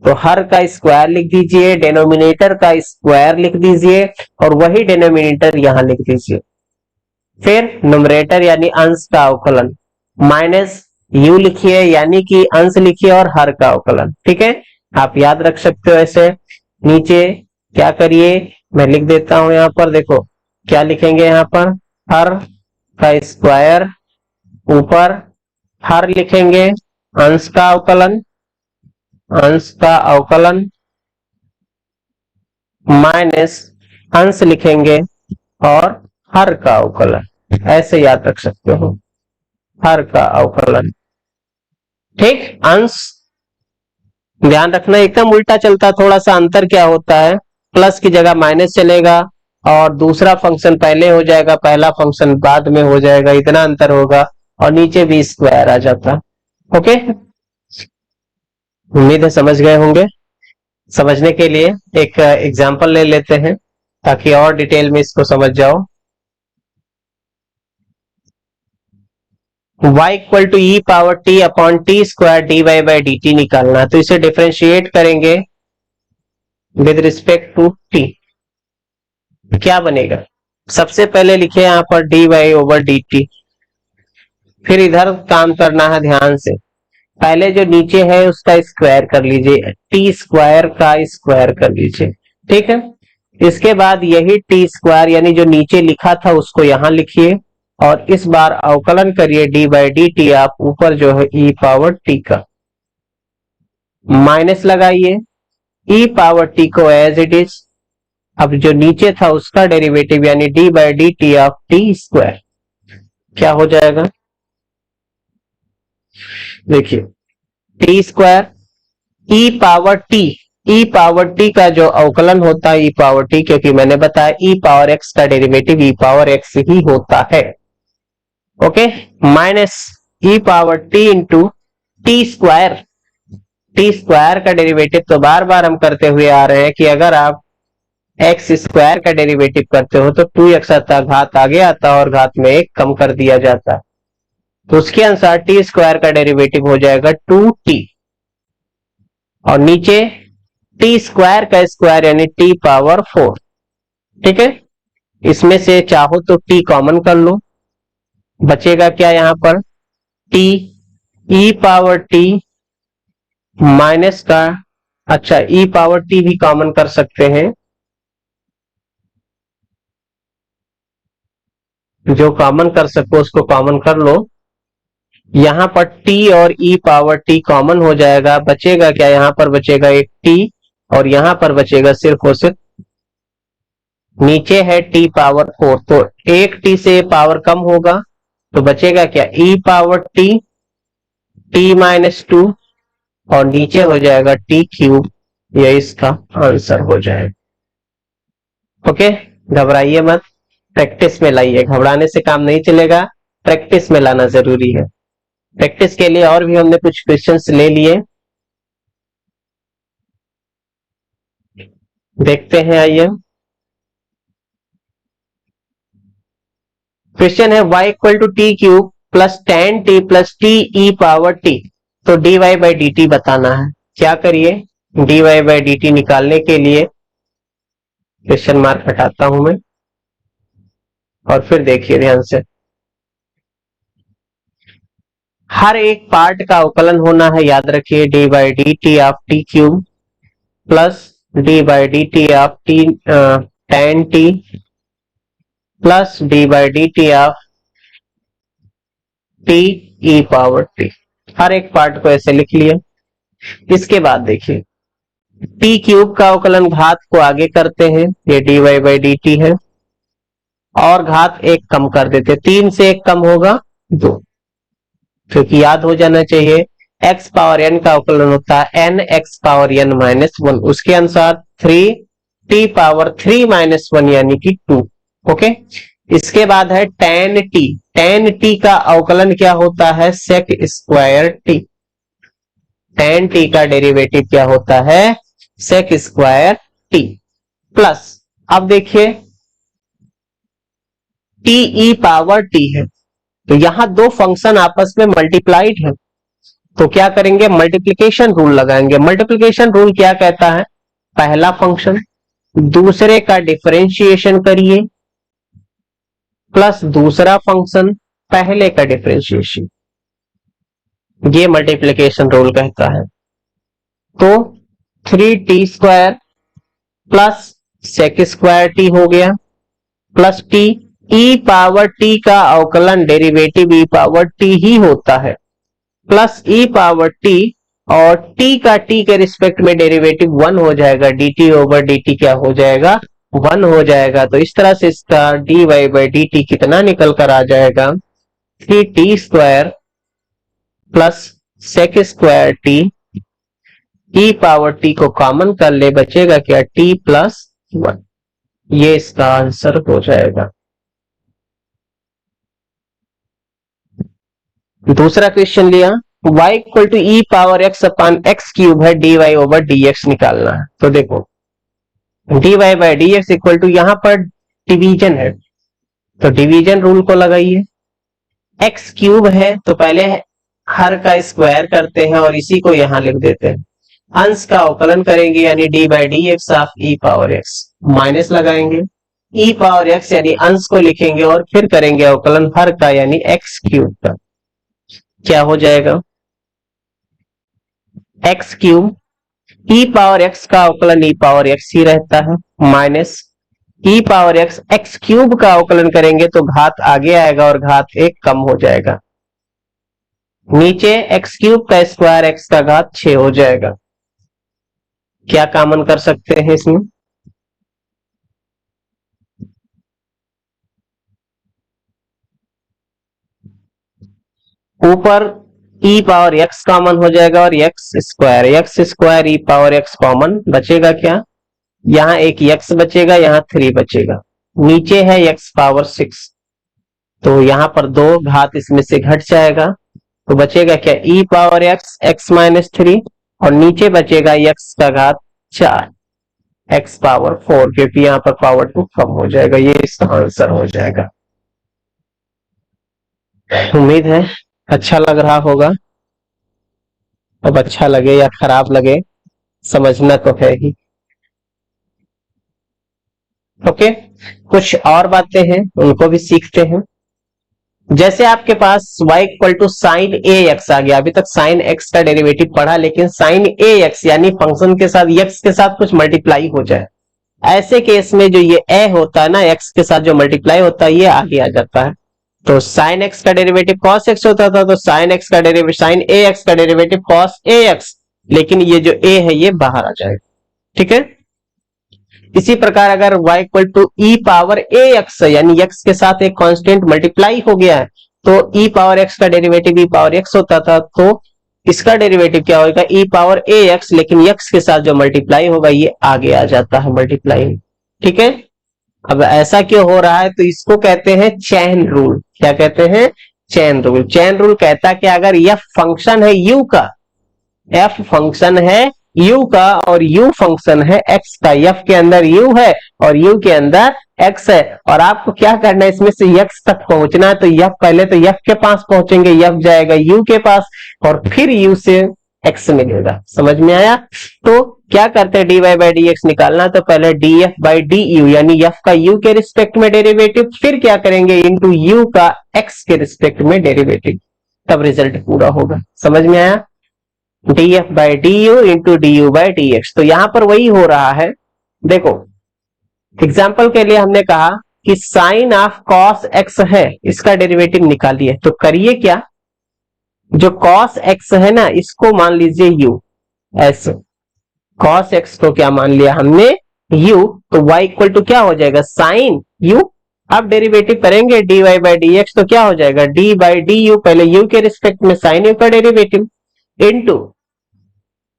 तो हर का स्क्वायर लिख दीजिए, डेनोमिनेटर का स्क्वायर लिख दीजिए और वही डेनोमिनेटर यहां लिख दीजिए। फिर न्यूमरेटर यानी अंश का अवकलन माइनस यू लिखिए यानी कि अंश लिखिए और हर का अवकलन। ठीक है, आप याद रख सकते हो ऐसे। नीचे क्या करिए, मैं लिख देता हूं यहां पर, देखो क्या लिखेंगे यहां पर, हर का स्क्वायर, ऊपर हर लिखेंगे, अंश का अवकलन, अंश का अवकलन माइनस अंश लिखेंगे और हर का अवकलन, ऐसे याद रख सकते हो, हर का अवकलन। ठीक, अंश ध्यान रखना एकदम उल्टा चलता, थोड़ा सा अंतर क्या होता है, प्लस की जगह माइनस चलेगा और दूसरा फंक्शन पहले हो जाएगा, पहला फंक्शन बाद में हो जाएगा, इतना अंतर होगा, और नीचे भी स्क्वायर आ जाता। ओके, उम्मीद है समझ गए होंगे। समझने के लिए एक एग्जांपल ले लेते हैं ताकि और डिटेल में इसको समझ जाओ। y equal to e power t upon t square d Y by d t निकालना, तो इसे डिफरेंशिएट करेंगे विद रिस्पेक्ट टू टी, क्या बनेगा, सबसे पहले लिखे यहां पर d y over d t, फिर इधर काम करना है ध्यान से, पहले जो नीचे है उसका स्क्वायर कर लीजिए, टी स्क्वायर का स्क्वायर कर लीजिए। ठीक है, इसके बाद यही टी स्क्वायर यानी जो नीचे लिखा था उसको यहां लिखिए और इस बार अवकलन करिए डी बाई डी टी, आप ऊपर जो है ई पावर टी का माइनस लगाइए, ई पावर टी को एज इट इज, अब जो नीचे था उसका डेरिवेटिव यानी D by d t of T square, क्या हो जाएगा, देखिए टी स्क्वायर ई power T, e power t का जो अवकलन होता है ई पावर टी, क्योंकि मैंने बताया ई पावर एक्स का डेरिवेटिव ई पावर एक्स ही होता है। Okay, minus e power t into t square, t square का डेरिवेटिव तो बार बार हम करते हुए आ रहे हैं कि अगर आप एक्स स्क्वायर का डेरिवेटिव करते हो तो 2x आता, घात आगे आता और घात में एक कम कर दिया जाता, तो उसके अनुसार टी स्क्वायर का डेरिवेटिव हो जाएगा 2t और नीचे टी स्क्वायर का स्क्वायर यानी टी पावर 4। ठीक है, इसमें से चाहो तो टी कॉमन कर लो, बचेगा क्या यहाँ पर, T, e power T minus का, अच्छा ई पावर टी भी कॉमन कर सकते हैं, जो कॉमन कर सको उसको कॉमन कर लो। यहां पर t और e पावर t कॉमन हो जाएगा, बचेगा क्या, यहां पर बचेगा एक t और यहां पर बचेगा सिर्फ और सिर्फ, नीचे है t पावर 4, तो एक t से पावर कम होगा तो बचेगा क्या, e power t, t minus 2 और नीचे हो जाएगा t क्यूब। ये इसका आंसर हो जाएगा। ओके, घबराइए मत, प्रैक्टिस में लाइए, घबराने से काम नहीं चलेगा, प्रैक्टिस में लाना जरूरी है। प्रैक्टिस के लिए और भी हमने कुछ क्वेश्चंस ले लिए, देखते हैं, आइए। क्वेश्चन है y equal to t cube plus ten t plus t e power t, तो dy बाई डी टी बताना है। क्या करिए, dy बाई डी टी निकालने के लिए क्वेश्चन मार्क हटाता हूं मैं, और फिर देखिए ध्यान से, हर एक पार्ट का अवकलन होना है, याद रखिए, d by d t of t cube plus d by d t of t ten t plus d by d t of t e power t. हर एक पार्ट को ऐसे लिख लिया। इसके बाद देखिए, टी क्यूब का अवकलन घात को आगे करते हैं, ये d Y by d t है, और घात एक कम कर देते, 3 से 1 कम होगा 2, क्योंकि याद हो जाना चाहिए x पावर n का अवकलन होता है n x power n minus 1, उसके अनुसार 3 t पावर 3 माइनस 1 यानी कि 2। ओके, इसके बाद है tan t, tan t का अवकलन क्या होता है, sec square t, tan t का डेरिवेटिव क्या होता है, sec स्क्वायर t, प्लस, अब देखिए टी ई पावर टी है, तो यहां दो फंक्शन आपस में मल्टीप्लाइड है, तो क्या करेंगे, मल्टीप्लिकेशन रूल लगाएंगे। मल्टीप्लिकेशन रूल क्या कहता है, पहला फंक्शन दूसरे का डिफरेंशिएशन करिए प्लस दूसरा फंक्शन पहले का डिफरेंशिएशन, ये मल्टीप्लिकेशन रूल कहता है। तो 3t square plus sec square t हो गया, plus t, e power t का अवकलन डेरिवेटिव ई पावर टी ही होता है, प्लस ई पावर टी, और टी का टी के रिस्पेक्ट में डेरिवेटिव 1 हो जाएगा, d t over d t क्या हो जाएगा, 1 हो जाएगा। तो इस तरह से इसका d Y by d t कितना निकल कर आ जाएगा, 3t square plus sec square t, e power t को कॉमन कर ले, बचेगा क्या, t प्लस 1, ये इसका आंसर हो जाएगा। दूसरा क्वेश्चन लिया, y equal to e power x upon x cube है, d y over d x निकालना है। तो देखो d Y by D x equal to, यहां पर डिवीजन है तो डिवीजन रूल को लगाइए, x क्यूब है तो पहले हर का स्क्वायर करते हैं और इसी को यहां लिख देते हैं, अंश का अवकलन करेंगे यानी D by D x of E power x, minus लगाएंगे, ई पावर एक्स यानी अंश को लिखेंगे और फिर करेंगे अवकलन हर का यानी एक्स क्यूब का, क्या हो जाएगा, एक्स क्यूब, ई पावर एक्स का अवकलन ई पावर एक्स ही रहता है, minus e power x, x cube का अवकलन करेंगे तो घात आगे आएगा और घात एक कम हो जाएगा, नीचे एक्स क्यूब का स्क्वायर एक्स का घात 6 हो जाएगा। क्या कॉमन कर सकते हैं इसमें, ऊपर ई पावर एक्स कॉमन हो जाएगा और एक्स स्क्वायर ई पावर एक्स कॉमन, बचेगा क्या, यहां एक एक्स बचेगा, यहां 3 बचेगा, नीचे है एक्स पावर 6, तो यहां पर 2 घात इसमें से घट जाएगा, तो बचेगा क्या, ई पावर एक्स एक्स माइनस 3, और नीचे बचेगा एक्स का घात 4 एक्स पावर 4, क्योंकि यहां पर पावर 2 कम हो जाएगा, ये इसका आंसर हो जाएगा। उम्मीद है अच्छा लग रहा होगा, अब अच्छा लगे या खराब लगे समझना तो है ही। ओके, कुछ और बातें हैं उनको भी सीखते हैं। जैसे आपके पास y equal to sine a x आ गया, अभी तक साइन एक्स का डेरिवेटिव पढ़ा, लेकिन साइन ए एक्स यानी फंक्शन के साथ x के साथ कुछ मल्टीप्लाई हो जाए, ऐसे केस में जो ये a होता है ना, x के साथ जो मल्टीप्लाई होता है ये आगे आ जाता है। तो साइन एक्स का डेरिवेटिव cos x होता था, तो साइन एक्स का डेरिवेटिव साइन ए एक्स का डेरिवेटिव cos ए एक्स, लेकिन ये जो a है ये बाहर आ जाएगा, ठीक है। इसी प्रकार अगर y equal to e power a x यानी x के साथ एक कांस्टेंट मल्टीप्लाई हो गया है, तो e पावर x का डेरिवेटिव e पावर x होता था, तो इसका डेरिवेटिव क्या होगा e पावर ए एक्स, लेकिन x के साथ जो मल्टीप्लाई होगा ये आगे आ जाता है मल्टीप्लाई, ठीक है। अब ऐसा क्यों हो रहा है, तो इसको कहते हैं चेन रूल। क्या कहते हैं? Chain rule. चेन रूल कहता है कि अगर यह फंक्शन है u का, f फंक्शन है u का और u फंक्शन है x का, f के अंदर u है और u के अंदर x है, और आपको क्या करना है, इसमें से x तक पहुंचना है, तो f पहले तो f के पास पहुंचेंगे, f जाएगा u के पास और फिर u से x मिलेगा। समझ में आया? तो क्या करते हैं, dy बाई डी एक्स निकालना, तो पहले df बाई डी यू यानी f का u के रिस्पेक्ट में डेरिवेटिव, फिर क्या करेंगे इंटू u का x के रिस्पेक्ट में डेरिवेटिव, तब रिजल्ट पूरा होगा। समझ में आया? df by D you into D you by D x. तो यहां पर वही हो रहा है। देखो एग्जाम्पल के लिए हमने कहा कि साइन ऑफ कॉस एक्स है, इसका डेरिवेटिव निकालिए, तो करिए क्या, जो कॉस एक्स है ना इसको मान लीजिए u, ऐसे कॉस एक्स को क्या मान लिया हमने u, तो y इक्वल टू क्या हो जाएगा साइन u। अब डेरिवेटिव करेंगे dy बाई डी एक्स, तो क्या हो जाएगा d बाई डी यू, पहले u के रिस्पेक्ट में साइन u का डेरिवेटिव इनटू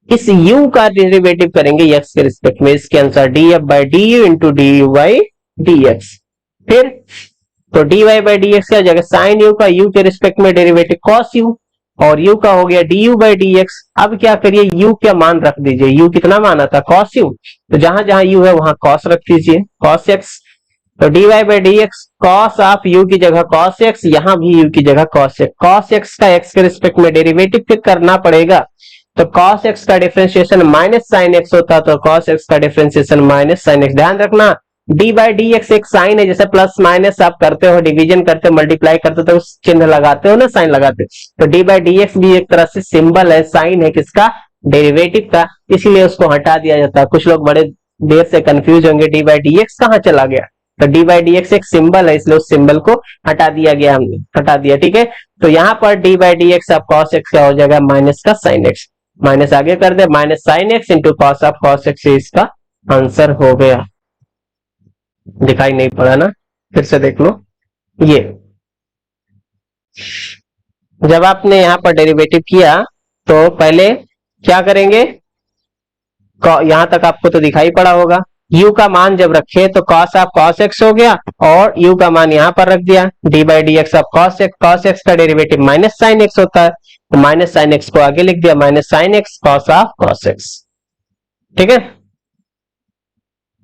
इस u का डेरिवेटिव करेंगे x के रिस्पेक्ट में, इसके अनुसार df by D you into D you by D x. फिर तो dy बाई डी एक्स क्या हो जाएगा साइन u का u के रिस्पेक्ट में डेरिवेटिव cos u, और u का हो गया du बाई डी एक्स। अब क्या करिए u का मान रख दीजिए, u कितना माना था cos u, तो जहां जहां u है वहां cos रख दीजिए cos x, तो dy by D x cos of u की जगह cos x, यहां भी u की जगह cos x, cos x का x के रिस्पेक्ट में डेरिवेटिव फिर करना पड़ेगा, तो cos x का डिफरेंशिएशन माइनस साइन x होता, तो cos x का डिफरेंशिएशन माइनस साइन x। ध्यान रखना d बाई डी एक्स एक साइन है, जैसे प्लस माइनस आप करते हो, डिवीजन करते हो, मल्टीप्लाई करते हो तो उस चिन्ह लगाते हो ना, साइन लगाते हो, तो d बाई डी एक्स भी एक तरह से सिंबल है, साइन है किसका, डेरिवेटिव का, इसीलिए उसको हटा दिया जाता है। कुछ लोग बड़े देर से कंफ्यूज होंगे d बाई डी एक्स कहाँ चला गया, तो d बाई डी एक्स एक सिंबल है, इसलिए उस सिंबल को हटा दिया गया, हमने हटा दिया, ठीक है। तो यहाँ पर d बाई डी एक्स आप cos x का हो जाएगा माइनस का साइन x, माइनस आगे कर दे, minus sine x into cos of cos x, इसका आंसर हो गया। दिखाई नहीं पड़ा ना, फिर से देख लो। ये जब आपने यहां पर डेरिवेटिव किया तो पहले क्या करेंगे, यहां तक आपको तो दिखाई पड़ा होगा, u का मान जब रखे तो cos ऑफ cos x हो गया, और u का मान यहां पर रख दिया, d by D x of cos x का डेरिवेटिव माइनस साइन x होता है, तो माइनस साइन एक्स को आगे लिख दिया, minus sine x cos of cos x, ठीक है।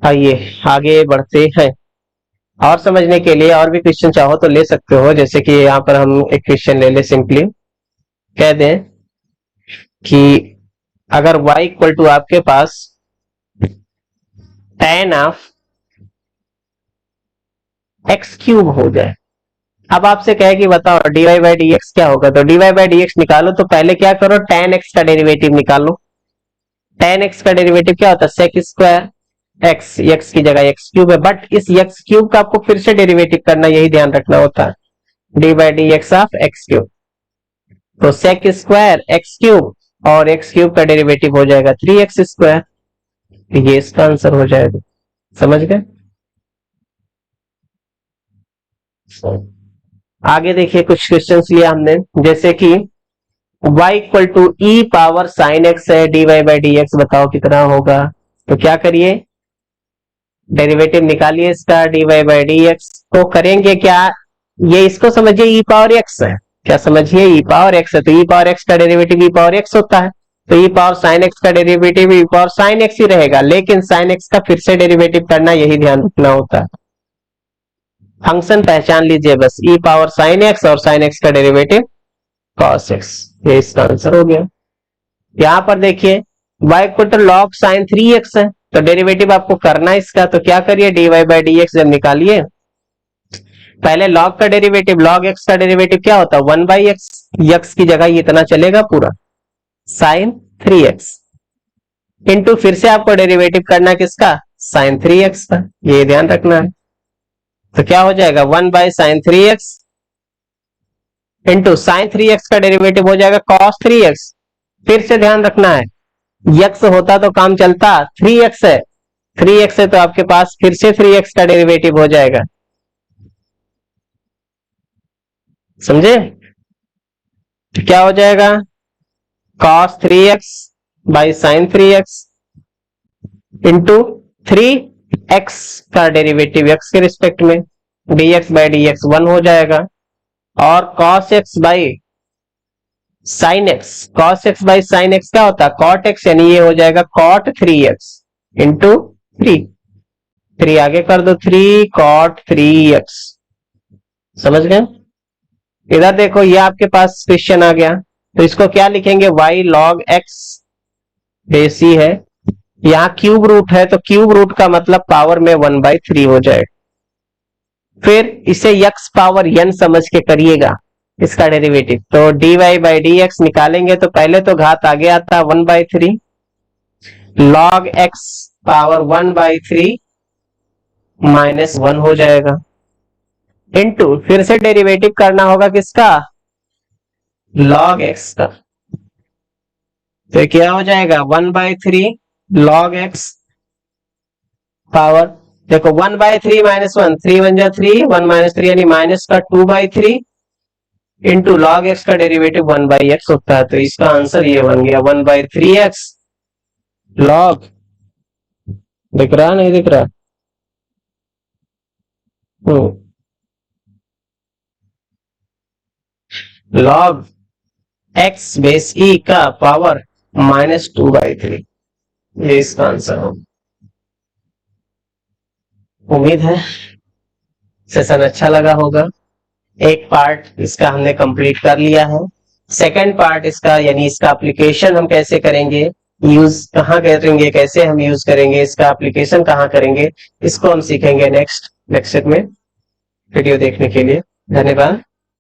आइए आगे बढ़ते हैं, और समझने के लिए और भी क्वेश्चन चाहो तो ले सकते हो, जैसे कि यहाँ पर हम एक क्वेश्चन ले ले, सिंपली कह दें कि अगर y इक्वल टू आपके पास tan ऑफ x क्यूब हो जाए, अब आपसे कहे कि बताओ dy बाई डी एक्स क्या होगा, तो dy बाई डी एक्स निकालो, तो पहले क्या करो tan x का डेरिवेटिव निकालो। tan x का डेरिवेटिव क्या होता है सेक स्क्वायर x, x की जगह x क्यूब है, बट इस x क्यूब का आपको फिर से डेरिवेटिव करना, यही ध्यान रखना होता है, D by D x of x cube, तो सेक स्क्वायर x क्यूब और x क्यूब का डेरिवेटिव हो जाएगा 3x स्क्वायर, ये इसका आंसर हो जाएगा। समझ गए? आगे देखिए कुछ क्वेश्चंस लिया हमने, जैसे कि y equal to e power sine x है, d Y by D x बताओ कितना होगा, तो क्या करिए डेरिवेटिव निकालिए इसका d Y by D x, तो करेंगे क्या, ये इसको समझिए ई पावर एक्स है, क्या समझिए ई पावर एक्स है, तो ई पावर एक्स का डेरिवेटिव ई पावर एक्स होता है, तो ई पावर साइन एक्स का derivative e power sine x ही रहेगा, लेकिन साइन एक्स का फिर से डेरिवेटिव करना, यही ध्यान रखना होता है। फंक्शन पहचान लीजिए बस, ई पावर साइन एक्स और साइन एक्स का डेरिवेटिव कॉस एक्स, ये इसका आंसर हो गया। यहां पर देखिए y equal to log sine 3x है, तो डेरिवेटिव आपको करना है इसका, तो क्या करिए dy बाई डी एक्स जब निकालिए, पहले log का डेरिवेटिव, log x का डेरिवेटिव क्या होता है 1/x, x की जगह इतना चलेगा पूरा sin 3x इंटू फिर से आपको डेरिवेटिव करना किसका sin 3x का, ये ध्यान रखना है। तो क्या हो जाएगा 1/sin 3x into sin 3x का डेरिवेटिव हो जाएगा cos 3x। फिर से ध्यान रखना है x होता तो काम चलता, 3x है, 3x है तो आपके पास फिर से 3x का डेरिवेटिव हो जाएगा, समझे। तो क्या हो जाएगा cos 3x by sin 3x into 3x का डेरिवेटिव x के रिस्पेक्ट में, dx बाई dx 1 हो जाएगा, और cos x by sin x, cos x by sin x क्या होता है cot x, यानी ये हो जाएगा cot 3x इंटू 3 आगे कर दो 3 cot 3x, समझ गए। इधर देखो ये आपके पास क्वेश्चन आ गया, तो इसको क्या लिखेंगे y log x base c है, यहाँ क्यूब रूट है तो क्यूब रूट का मतलब पावर में 1/3 हो जाए। फिर इसे x पावर n समझ के करिएगा इसका डेरिवेटिव, तो dy बाई dx निकालेंगे तो पहले तो घात आगे आता 1/3 log x पावर 1/3 माइनस 1 हो जाएगा, इंटू फिर से डेरिवेटिव करना होगा किसका log x का, तो क्या हो जाएगा 1/3 log x पावर, देखो 1/3 माइनस 1, 3 1 जा 3, 1 माइनस 3 यानी माइनस का 2/3 इंटू log x का डेरिवेटिव 1/x होता है, तो इसका आंसर ये बन गया 1/3x log, दिख रहा नहीं दिख रहा, log x बेस e का पावर -2/3, ये इसका आंसर हो। उम्मीद है सेशन अच्छा लगा होगा। एक पार्ट इसका हमने कंप्लीट कर लिया है, सेकंड पार्ट इसका यानी इसका एप्लीकेशन हम कैसे करेंगे, यूज कहाँ करेंगे, कैसे हम यूज करेंगे, इसका एप्लीकेशन कहाँ करेंगे, इसको हम सीखेंगे नेक्स्ट लेक्चर में। वीडियो देखने के लिए धन्यवाद।